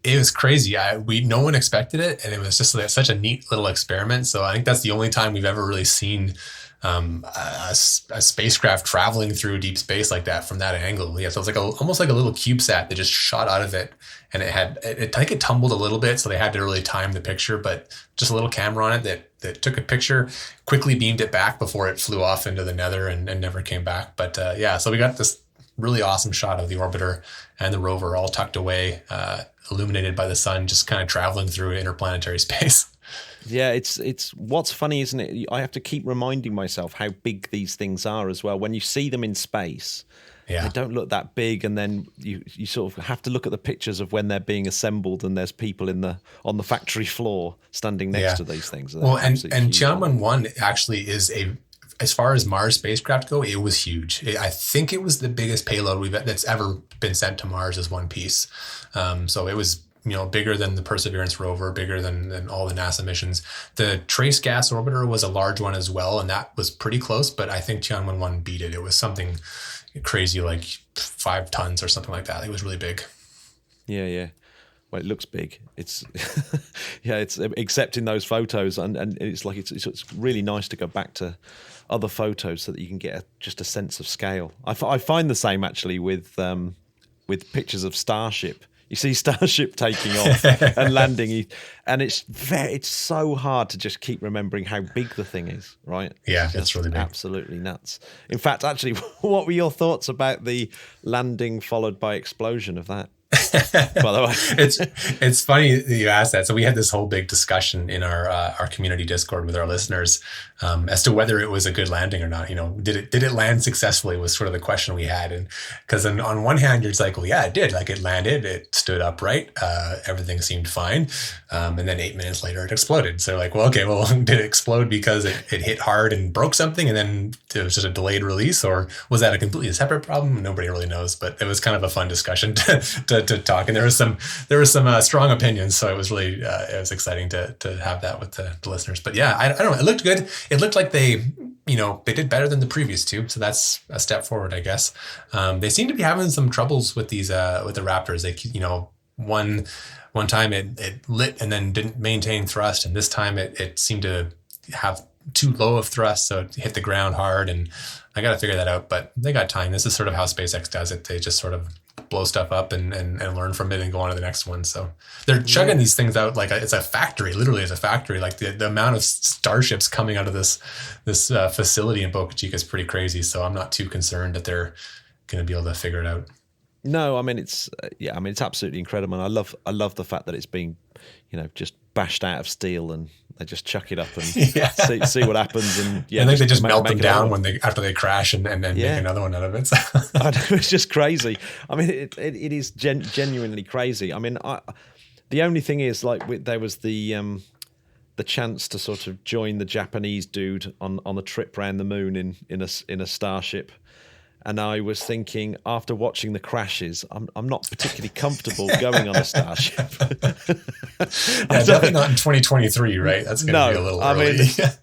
It was crazy. No one expected it, and it was just such a neat little experiment. So I think that's the only time we've ever really seen a spacecraft traveling through deep space like that from that angle. Yeah, so it was almost like a little CubeSat that just shot out of it, and I think it tumbled a little bit, so they had to really time the picture. But just a little camera on it that took a picture, quickly beamed it back before it flew off into the nether and never came back. But so we got this really awesome shot of the orbiter and the rover all tucked away, illuminated by the sun, just kind of traveling through interplanetary space. Yeah, it's what's funny, isn't it? I have to keep reminding myself how big these things are as well. When you see them in space, they don't look that big, and then you sort of have to look at the pictures of when they're being assembled, and there's people on the factory floor standing next to these things. Well, and Tianwen-1 actually is as far as Mars spacecraft go, it was huge. I think it was the biggest payload that's ever been sent to Mars as one piece. So it was bigger than the Perseverance rover, bigger than all the NASA missions. The Trace Gas Orbiter was a large one as well, and that was pretty close, but I think Tianwen-1 beat it. It was something crazy, like 5 tons or something like that. It was really big. Yeah. Well, it looks big. It's it's except in those photos, and it's like it's really nice to go back to other photos so that you can get just a sense of scale. I find the same actually with pictures of Starship. You see Starship taking off and landing, and it's so hard to just keep remembering how big the thing is, right? Yeah, it's really big. Absolutely nuts. In fact, actually, what were your thoughts about the landing followed by explosion of that? By the way, it's funny that you asked that. So we had this whole big discussion in our community Discord with our listeners as to whether it was a good landing or not. Did it land successfully was sort of the question we had. And because on one hand, you're like, well, yeah, it did. Like, it landed, it stood upright, everything seemed fine, and then 8 minutes later it exploded. So like, well, okay, did it explode because it hit hard and broke something, and then it was just a delayed release, or was that a completely separate problem? Nobody really knows, but it was kind of a fun discussion to talk, and there was some strong opinions, so it was really it was exciting to have that with the listeners. But yeah, I don't know, it looked good. It looked like they did better than the previous two, so that's a step forward, I guess. They seem to be having some troubles with these with the Raptors. They one time it lit and then didn't maintain thrust, and this time it seemed to have too low of thrust, so it hit the ground hard, and I got to figure that out. But they got time. This is sort of how SpaceX does it. They just sort of blow stuff up and learn from it and go on to the next one. So they're chugging these things out like it's a factory. Literally, it's a factory. Like the amount of starships coming out of this facility in Boca Chica is pretty crazy. So I'm not too concerned that they're going to be able to figure it out. No, I mean it's absolutely incredible, and I love the fact that it's being, just bashed out of steel, and they just chuck it up and see what happens. And I think they just melt them down after they crash and make another one out of it. So. I know, it's just crazy. I mean, it is genuinely crazy. I mean, the only thing is, like, there was the chance to sort of join the Japanese dude on the trip around the moon in a starship. And I was thinking, after watching the crashes, I'm not particularly comfortable going on a starship. Definitely not in 2023, right? That's going to be a little early.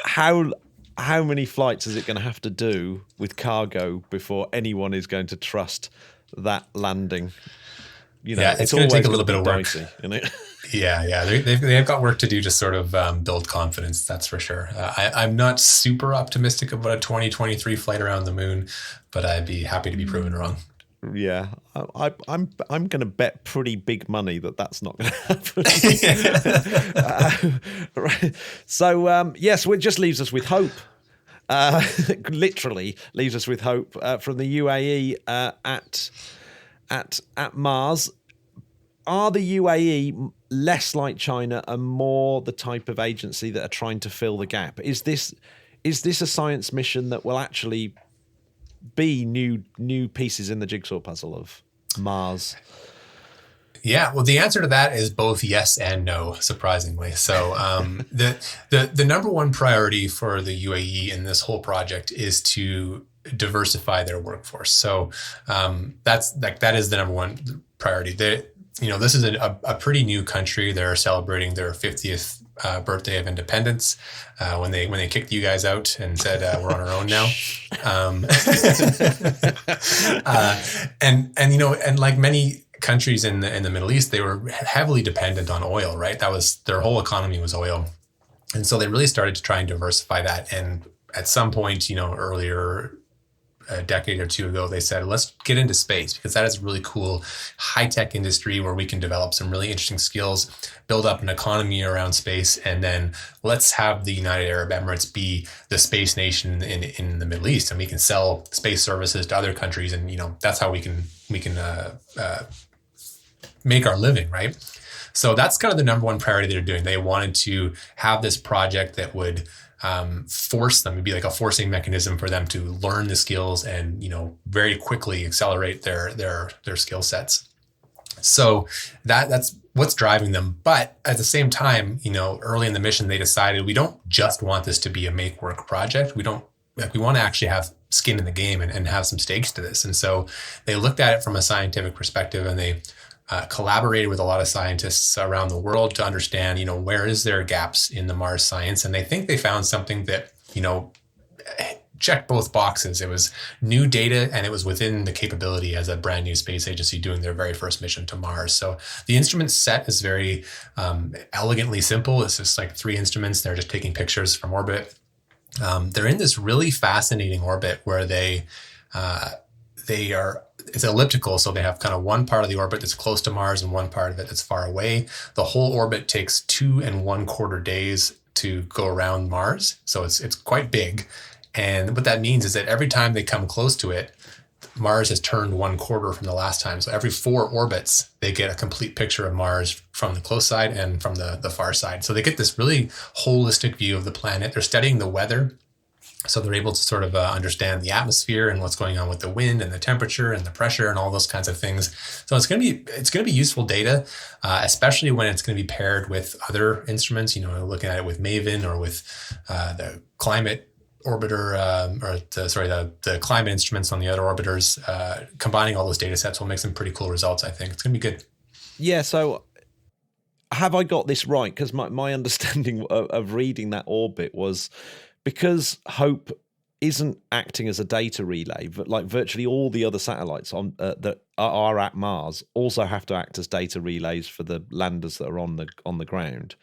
I mean, how many flights is it going to have to do with cargo before anyone is going to trust that landing? It's going to take a little bit of work. Dicey, isn't it? Yeah. They've got work to do to sort of build confidence. That's for sure. I'm not super optimistic about a 2023 flight around the moon, but I'd be happy to be proven wrong. Yeah, I'm going to bet pretty big money that's not going to happen. Right. So yes, it just leaves us with hope. Literally leaves us with hope from the UAE at Mars. Are the UAE less like China and more the type of agency that are trying to fill the gap? Is this a science mission that will actually be new pieces in the jigsaw puzzle of Mars? Yeah, well, the answer to that is both yes and no, surprisingly. So the number one priority for the UAE in this whole project is to diversify their workforce. So that is the number one priority. This is a pretty new country. They're celebrating their 50th birthday of independence when they kicked you guys out and said we're on our own now. And like many countries in the Middle East, they were heavily dependent on oil, right? That was their whole economy was oil, and so they really started to try and diversify that. And at some point, earlier, a decade or two ago, they said, let's get into space, because that is a really cool high-tech industry where we can develop some really interesting skills, build up an economy around space, and then let's have the United Arab Emirates be the space nation in the Middle East, and we can sell space services to other countries, and that's how we can make our living, right? So that's kind of the number one priority they're doing. They wanted to have this project that would force them to be like a forcing mechanism for them to learn the skills and very quickly accelerate their skill sets. So that's what's driving them. But at the same time, early in the mission, they decided we don't just want this to be a make work project. We want to actually have skin in the game and have some stakes to this. And so they looked at it from a scientific perspective, and they collaborated with a lot of scientists around the world to understand, where is there gaps in the Mars science? And they think they found something that, checked both boxes. It was new data, and it was within the capability as a brand new space agency doing their very first mission to Mars. So the instrument set is very elegantly simple. It's just like 3 instruments. They're just taking pictures from orbit. They're in this really fascinating orbit where it's elliptical, so they have kind of one part of the orbit that's close to Mars and one part of it that's far away. The whole orbit takes 2 1/4 days to go around Mars, so it's quite big. And what that means is that every time they come close to it, Mars has turned 1/4 from the last time. So every 4 orbits, they get a complete picture of Mars from the close side and from the far side. So they get this really holistic view of the planet. They're studying the weather, so they're able to sort of understand the atmosphere and what's going on with the wind and the temperature and the pressure and all those kinds of things. So it's going to be useful data, especially when it's going to be paired with other instruments. Looking at it with MAVEN or with the climate orbiter, the climate instruments on the other orbiters. Combining all those data sets will make some pretty cool results. I think it's going to be good. Yeah. So have I got this right? Because my understanding of reading that orbit was, because Hope isn't acting as a data relay, but like virtually all the other satellites on that are at Mars also have to act as data relays for the landers that are on the ground.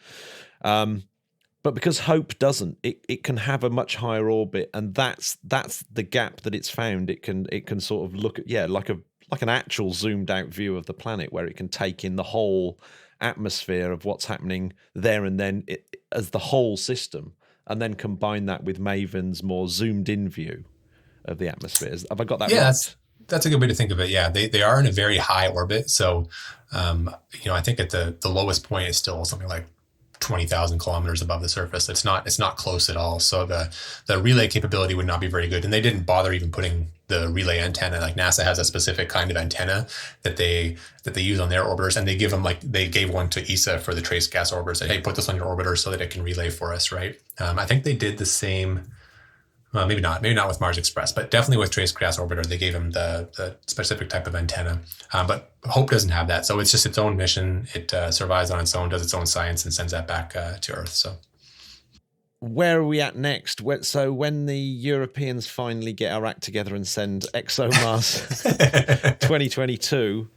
But because Hope doesn't, it can have a much higher orbit, and that's the gap that it's found. It can sort of look at like an actual zoomed out view of the planet, where it can take in the whole atmosphere of what's happening there and then as the whole system, and then combine that with Maven's more zoomed in view of the atmosphere. Have I got that right? That's a good way to think of it. Yeah, they are in a very high orbit. So, I think at the lowest point is still something like 20,000 kilometers above the surface. It's not close at all. So the relay capability would not be very good. And they didn't bother even putting the relay antenna. Like NASA has a specific kind of antenna that they use on their orbiters, and they gave one to ESA for the trace gas orbiter. Said, hey, put this on your orbiter so that it can relay for us, right? I think they did the same. Well, maybe not with Mars Express, but definitely with Trace Gas Orbiter, they gave him the specific type of antenna. But Hope doesn't have that. So it's just its own mission. It survives on its own, does its own science, and sends that back to Earth. So where are we at next? So when the Europeans finally get our act together and send ExoMars 2022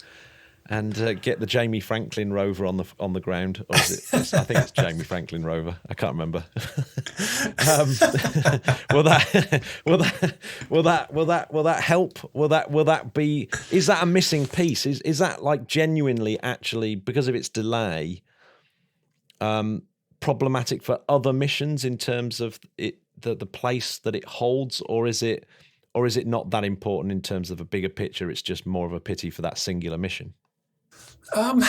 and get the Jamie Franklin rover on the ground, or is it? I think it's Jamie Franklin rover. I can't remember. Will that help? Will that be? Is that a missing piece? Is that like genuinely actually, because of its delay, problematic for other missions in terms of the place that it holds, or is it not that important in terms of a bigger picture? It's just more of a pity for that singular mission. No,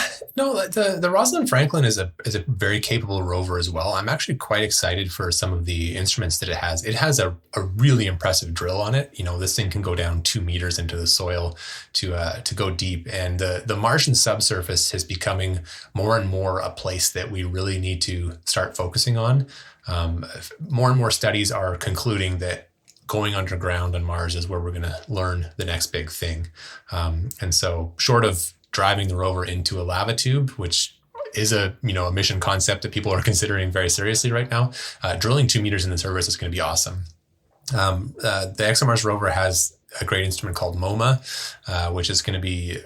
the Rosalind Franklin is a very capable rover as well. I'm actually quite excited for some of the instruments that it has. It has a really impressive drill on it. This thing can go down 2 meters into the soil to go deep. And the Martian subsurface is becoming more and more a place that we really need to start focusing on. More and more studies are concluding that going underground on Mars is where we're going to learn the next big thing. And so short of driving the rover into a lava tube, which is a mission concept that people are considering very seriously right now, drilling 2 meters in the surface is going to be awesome. The ExoMars rover has a great instrument called MoMA, which is going to be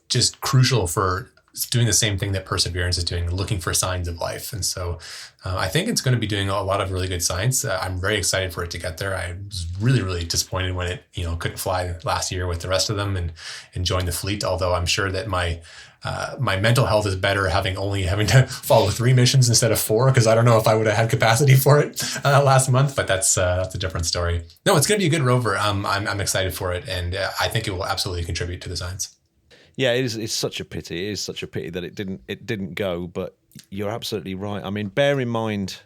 just crucial for doing the same thing that Perseverance is doing, looking for signs of life. And so I think it's going to be doing a lot of really good science. I'm very excited for it to get there. I was really, really disappointed when it couldn't fly last year with the rest of them and join the fleet, although I'm sure that my mental health is better having to follow 3 missions instead of 4, because I don't know if I would have had capacity for it last month, but that's a different story. No, it's going to be a good rover. I'm excited for it, and I think it will absolutely contribute to the science. Yeah, it's such a pity. It is such a pity that it didn't go, but you're absolutely right. I mean, bear in mind,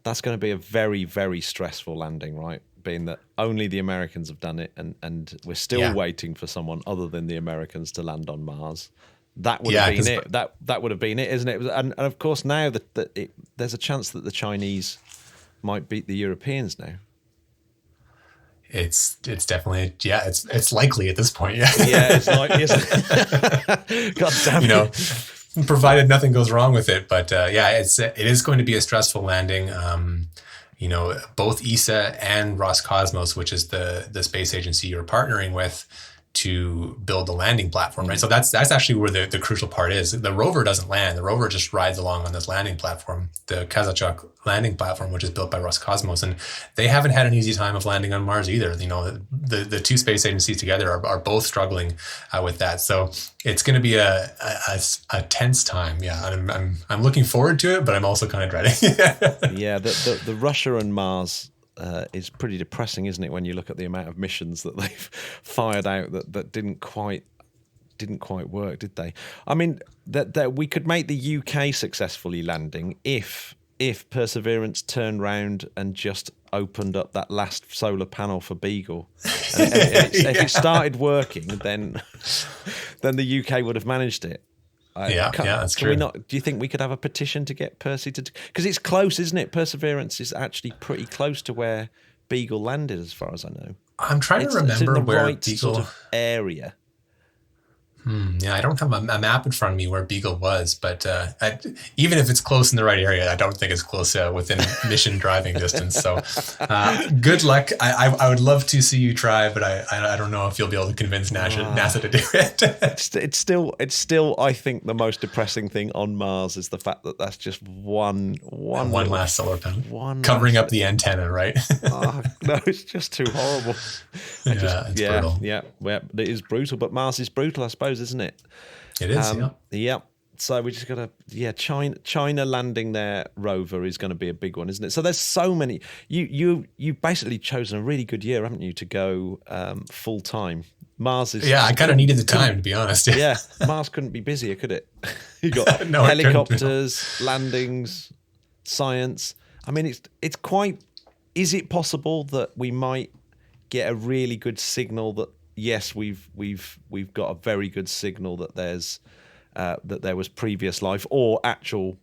that's going to be a very, very stressful landing, right? Being that only the Americans have done it, and we're still waiting for someone other than the Americans to land on Mars. That would have been it. That would have been it, isn't it? And of course, now that there's a chance that the Chinese might beat the Europeans now. It's definitely, it's likely at this point. Yeah, it's likely, isn't it? God damn it. Provided nothing goes wrong with it. But it is going to be a stressful landing. Both ESA and Roscosmos, which is the space agency you're partnering with to build the landing platform, right? So that's actually where the crucial part is. The rover doesn't land. The rover just rides along on this landing platform, the Kazachok landing platform, which is built by Roscosmos. And they haven't had an easy time of landing on Mars either. The 2 space agencies together are both struggling with that. So it's going to be a tense time. Yeah, and I'm looking forward to it, but I'm also kind of dreading. Yeah, the Russia and Mars is pretty depressing, isn't it, when you look at the amount of missions that they've fired out that didn't quite work, did they? I mean, that we could make the UK successfully landing if Perseverance turned round and just opened up that last solar panel for Beagle. If it started working, then the UK would have managed it. That's true. Do you think we could have a petition to get Percy to? Because it's close, isn't it? Perseverance is actually pretty close to where Beagle landed, as far as I know. I'm trying to remember it's in the where right Beagle sort of area. Yeah, I don't have a map in front of me where Beagle was, but even if it's close in the right area, I don't think it's close within mission driving distance. So good luck. I would love to see you try, but I don't know if you'll be able to convince NASA to do it. It's still, I think, the most depressing thing on Mars is the fact that that's just one last solar panel covering up the antenna, right? Oh, no, it's just too horrible. It's brutal. Yeah, it is brutal, but Mars is brutal, I suppose, isn't it? It is, yeah. So we just got to, China landing their rover is going to be a big one, isn't it? So there's so many. You've basically chosen a really good year, haven't you, to go full time. Mars is. Yeah, I kind of needed the time, to be honest. Yeah, Mars couldn't be busier, could it? You got helicopters, landings, science. I mean, it's quite. Is it possible that we might get a really good signal that yes, we've got a very good signal that there was previous life or actual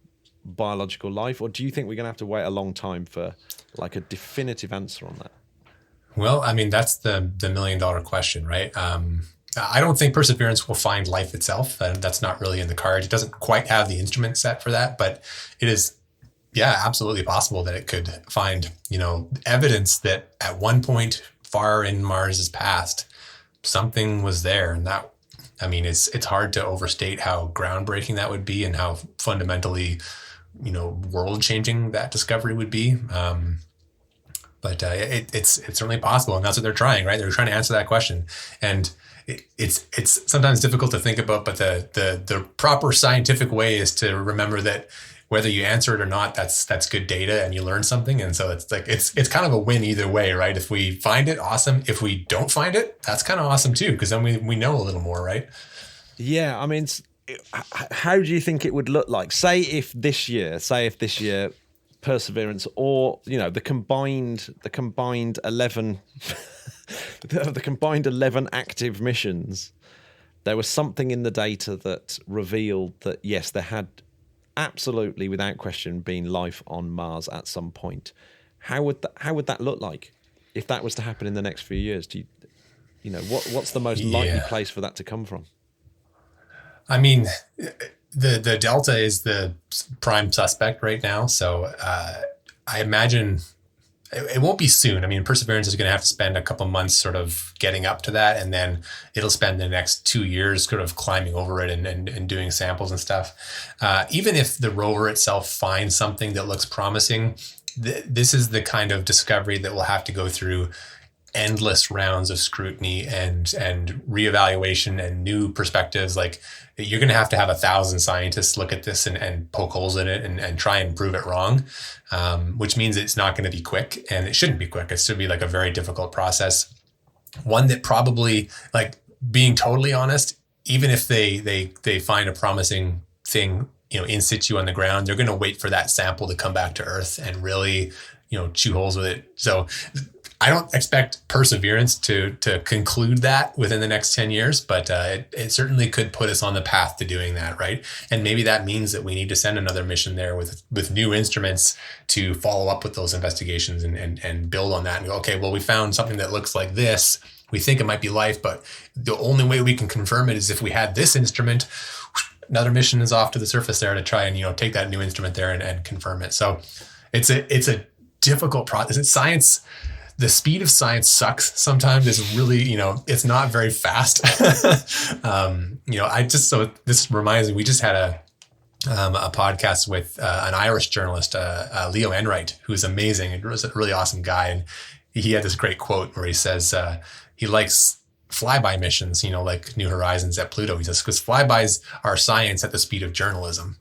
biological life, or do you think we're going to have to wait a long time for like a definitive answer on that? Well, I mean, that's the $1 million question, right? I don't think Perseverance will find life itself. That's not really in the cards. It doesn't quite have the instrument set for that, but it is, absolutely possible that it could find, evidence that at one point far in Mars's past, something was there. And that, I mean, it's hard to overstate how groundbreaking that would be and how fundamentally, world changing that discovery would be. But it's certainly possible. And that's what they're trying, right? They're trying to answer that question. And it's sometimes difficult to think about, but the proper scientific way is to remember that whether you answer it or not, that's good data and you learn something. And so it's like, it's kind of a win either way, right? If we find it, awesome. If we don't find it, that's kind of awesome too, because then we know a little more, right? Yeah. I mean, how do you think it would look like? Say if this year Perseverance or, the combined 11, the combined 11 active missions, there was something in the data that revealed that, yes, there had absolutely, without question, been life on Mars at some point. How would that look like if that was to happen in the next few years? Do what's the most likely place for that to come from? I mean, the Delta is the prime suspect right now, so I imagine it won't be soon. I mean, Perseverance is going to have to spend a couple months sort of getting up to that, and then it'll spend the next 2 years sort of climbing over it and doing samples and stuff. Even if the rover itself finds something that looks promising, this is the kind of discovery that will have to go through endless rounds of scrutiny and reevaluation and new perspectives. Like, you're going to have 1,000 scientists look at this and poke holes in it and try and prove it wrong, which means it's not going to be quick, and it shouldn't be quick. It should be like a very difficult process. One that probably, like, being totally honest, even if they find a promising thing, in situ on the ground, they're going to wait for that sample to come back to Earth and really, chew holes with it. So I don't expect Perseverance to conclude that within the next 10 years, but it certainly could put us on the path to doing that, right? And maybe that means that we need to send another mission there with new instruments to follow up with those investigations and build on that and go, okay, well, we found something that looks like this. We think it might be life, but the only way we can confirm it is if we had this instrument. Another mission is off to the surface there to try and, take that new instrument there and confirm it. So it's a difficult process. Science, the speed of science sucks sometimes. It's really, it's not very fast. So this reminds me, we just had a podcast with an Irish journalist, Leo Enright, who's amazing. He was a really awesome guy. And he had this great quote where he says he likes flyby missions, like New Horizons at Pluto. He says, because flybys are science at the speed of journalism.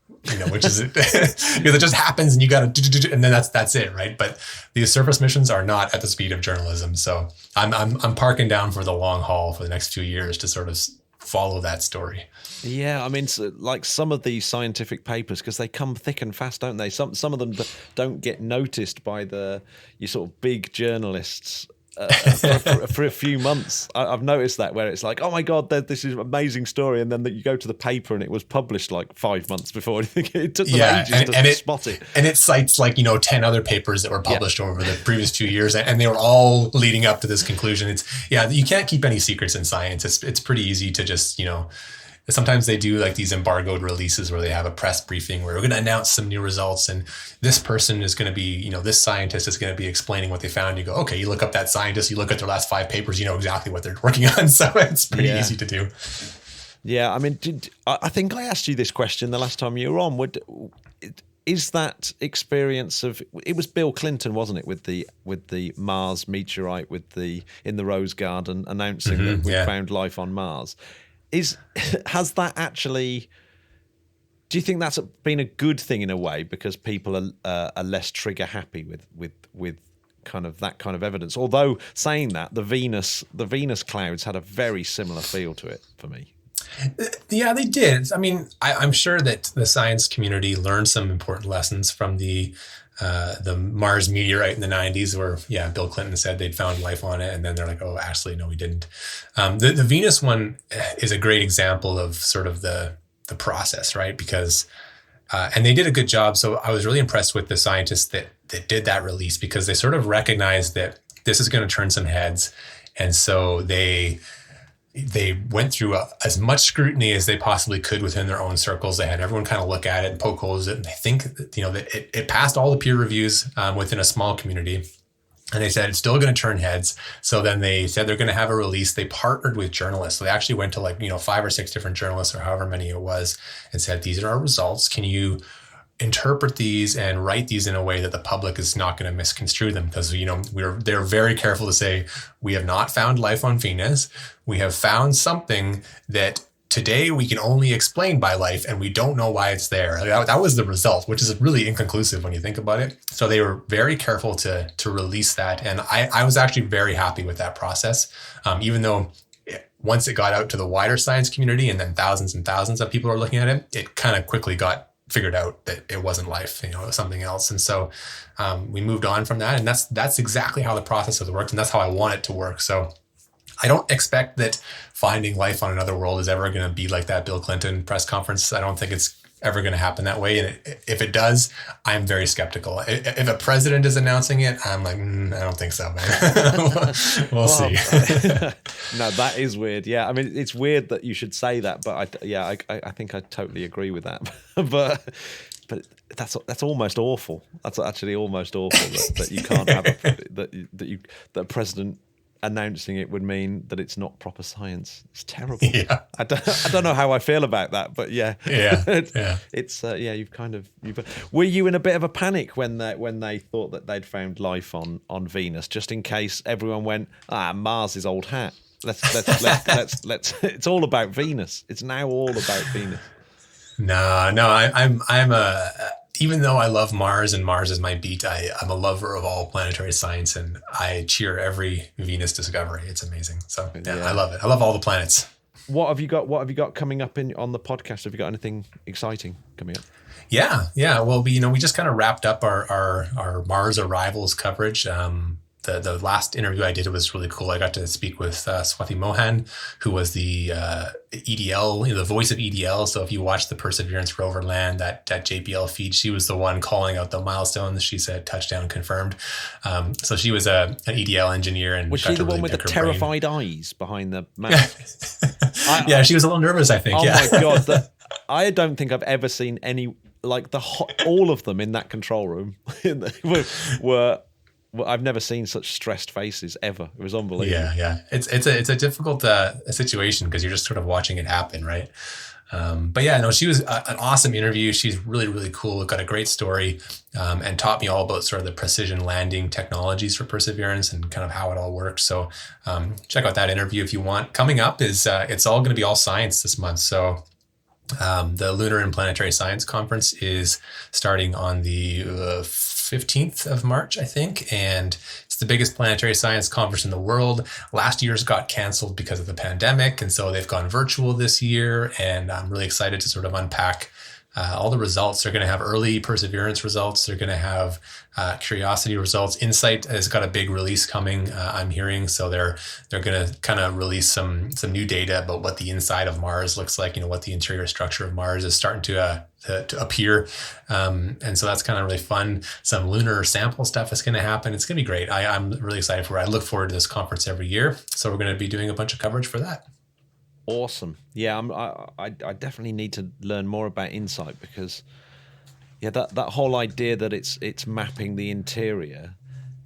Which is because it just happens and you got to, and then that's it, right? But these surface missions are not at the speed of journalism. So I'm parking down for the long haul for the next few years to sort of follow that story. Yeah, I mean, so, like some of these scientific papers, because they come thick and fast, don't they? Some of them don't get noticed by your sort of big journalists. For a few months, I've noticed that, where it's like, oh my god, this is an amazing story, and then you go to the paper and it was published like 5 months before. It took them ages to spot it, and it cites like 10 other papers that were published over the previous 2 years, and they were all leading up to this conclusion. You can't keep any secrets in science. It's pretty easy to just sometimes they do like these embargoed releases where they have a press briefing where we're going to announce some new results, and this person is going to be, this scientist is going to be explaining what they found. You go, okay, you look up that scientist, you look at their last 5 papers, you know exactly what they're working on. So it's pretty easy to do. Yeah, I mean, I think I asked you this question the last time you were on. Is that experience of, it was Bill Clinton, wasn't it, with the Mars meteorite in the Rose Garden announcing that we found life on Mars? Has that actually? Do you think that's been a good thing in a way because people are less trigger happy with kind of that kind of evidence? Although saying that, the Venus clouds had a very similar feel to it for me. Yeah, they did. I mean, I'm sure that the science community learned some important lessons from the Mars meteorite in the 90s where, Bill Clinton said they'd found life on it. And then they're like, oh, actually, no, we didn't. The Venus one is a great example of sort of the process, right? Because, and they did a good job. So I was really impressed with the scientists that did that release because they sort of recognized that this is going to turn some heads. And so they went through as much scrutiny as they possibly could within their own circles. They had everyone kind of look at it and poke holes at it. And I think, that it passed all the peer reviews within a small community. And they said it's still going to turn heads. So then they said they're going to have a release. They partnered with journalists. So they actually went to 5 or 6 different journalists or however many it was and said, these are our results. Can you interpret these and write these in a way that the public is not going to misconstrue them? Because, they're very careful to say, we have not found life on Venus. We have found something that today we can only explain by life, and we don't know why it's there. That was the result, which is really inconclusive when you think about it. So they were very careful to release that. And I was actually very happy with that process, even though once it got out to the wider science community and then thousands and thousands of people are looking at it, it kind of quickly got figured out that it wasn't life, it was something else. And so we moved on from that. And that's exactly how the process has worked. And that's how I want it to work. So I don't expect that finding life on another world is ever going to be like that Bill Clinton press conference. I don't think it's ever going to happen that way. And if it does, I'm very skeptical. If a president is announcing it, I'm like, I don't think so, man. we'll see. No, that is weird. Yeah, I mean, it's weird that you should say that, but I think I totally agree with that. but that's almost awful. That's actually almost awful that you can't have that a president announcing it would mean that it's not proper science. It's terrible. Yeah. I don't know how I feel about that, but were you in a bit of a panic when they thought that they'd found life on Venus, just in case everyone went, Mars is old hat. Let's it's all about Venus. It's now all about Venus. No, I'm even though I love Mars and Mars is my beat, I'm a lover of all planetary science and I cheer every Venus discovery. It's amazing. So I love it. I love all the planets. What have you got coming up on the podcast? Have you got anything exciting coming up? Yeah. Well, we just kind of wrapped up our Mars arrivals coverage. The last interview I did was really cool. I got to speak with Swati Mohan, who was the EDL, the voice of EDL. So if you watch the Perseverance rover land, that JPL feed, she was the one calling out the milestones. She said touchdown confirmed. So she was an EDL engineer. And was she the one with the terrified eyes behind the mask? Yeah, she was a little nervous, I think. Oh my God. I don't think I've ever seen any, like all of them in that control room were I've never seen such stressed faces ever. It was unbelievable. Yeah. It's a difficult situation because you're just sort of watching it happen, right? But yeah, no, she was an awesome interview. She's really, really cool. Got a great story and taught me all about sort of the precision landing technologies for Perseverance and kind of how it all works. So check out that interview if you want. Coming up is it's all going to be all science this month. So the Lunar and Planetary Science Conference is starting on the 15th of March, I think. And it's the biggest planetary science conference in the world. Last year's got canceled because of the pandemic. And so they've gone virtual this year. And I'm really excited to sort of unpack all the results. They're going to have early Perseverance results. They're going to have Curiosity results. Insight has got a big release coming, I'm hearing. So they're going to kind of release some new data about what the inside of Mars looks like, what the interior structure of Mars is starting to appear. And so that's kind of really fun. Some lunar sample stuff is going to happen. It's going to be great. I'm really excited for it. I look forward to this conference every year. So we're going to be doing a bunch of coverage for that. Awesome. Yeah, I definitely need to learn more about InSight, because that whole idea that it's mapping the interior,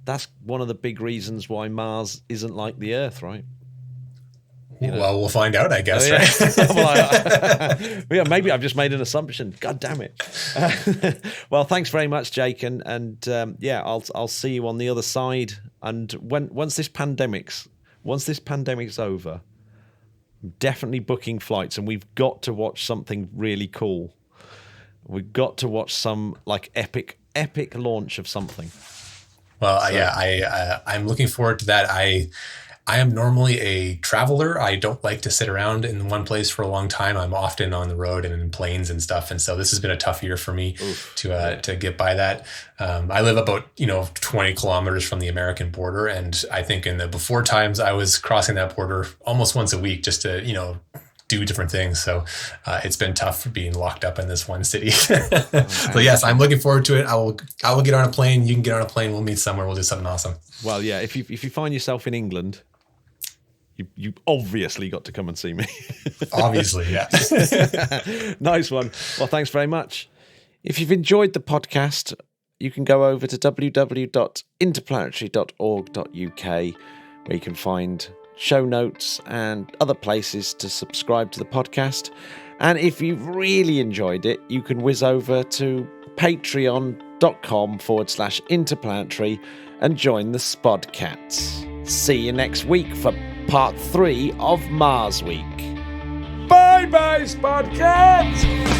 that's one of the big reasons why Mars isn't like the Earth, right? Well, we'll find out, I guess. Right? Well, maybe I've just made an assumption. God damn it. Well, thanks very much, Jake, and I'll see you on the other side. And once this pandemic's over, I'm definitely booking flights, and we've got to watch something really cool. We've got to watch some like epic launch of something. Well, I'm looking forward to that. I am normally a traveler. I don't like to sit around in one place for a long time. I'm often on the road and in planes and stuff. And so this has been a tough year for me to get by that. I live about, 20 kilometers from the American border. And I think in the before times, I was crossing that border almost once a week just to, do different things. So it's been tough being locked up in this one city. So yes, I'm looking forward to it. I will get on a plane. You can get on a plane. We'll meet somewhere. We'll do something awesome. Well, yeah, if you find yourself in England, you obviously got to come and see me. Obviously, yeah. Nice one. Well, thanks very much. If you've enjoyed the podcast, you can go over to www.interplanetary.org.uk, where you can find show notes and other places to subscribe to the podcast. And if you've really enjoyed it, you can whiz over to patreon.com/interplanetary and join the Spodcats. See you next week for part 3 of Mars Week. Bye-bye, Spodcats!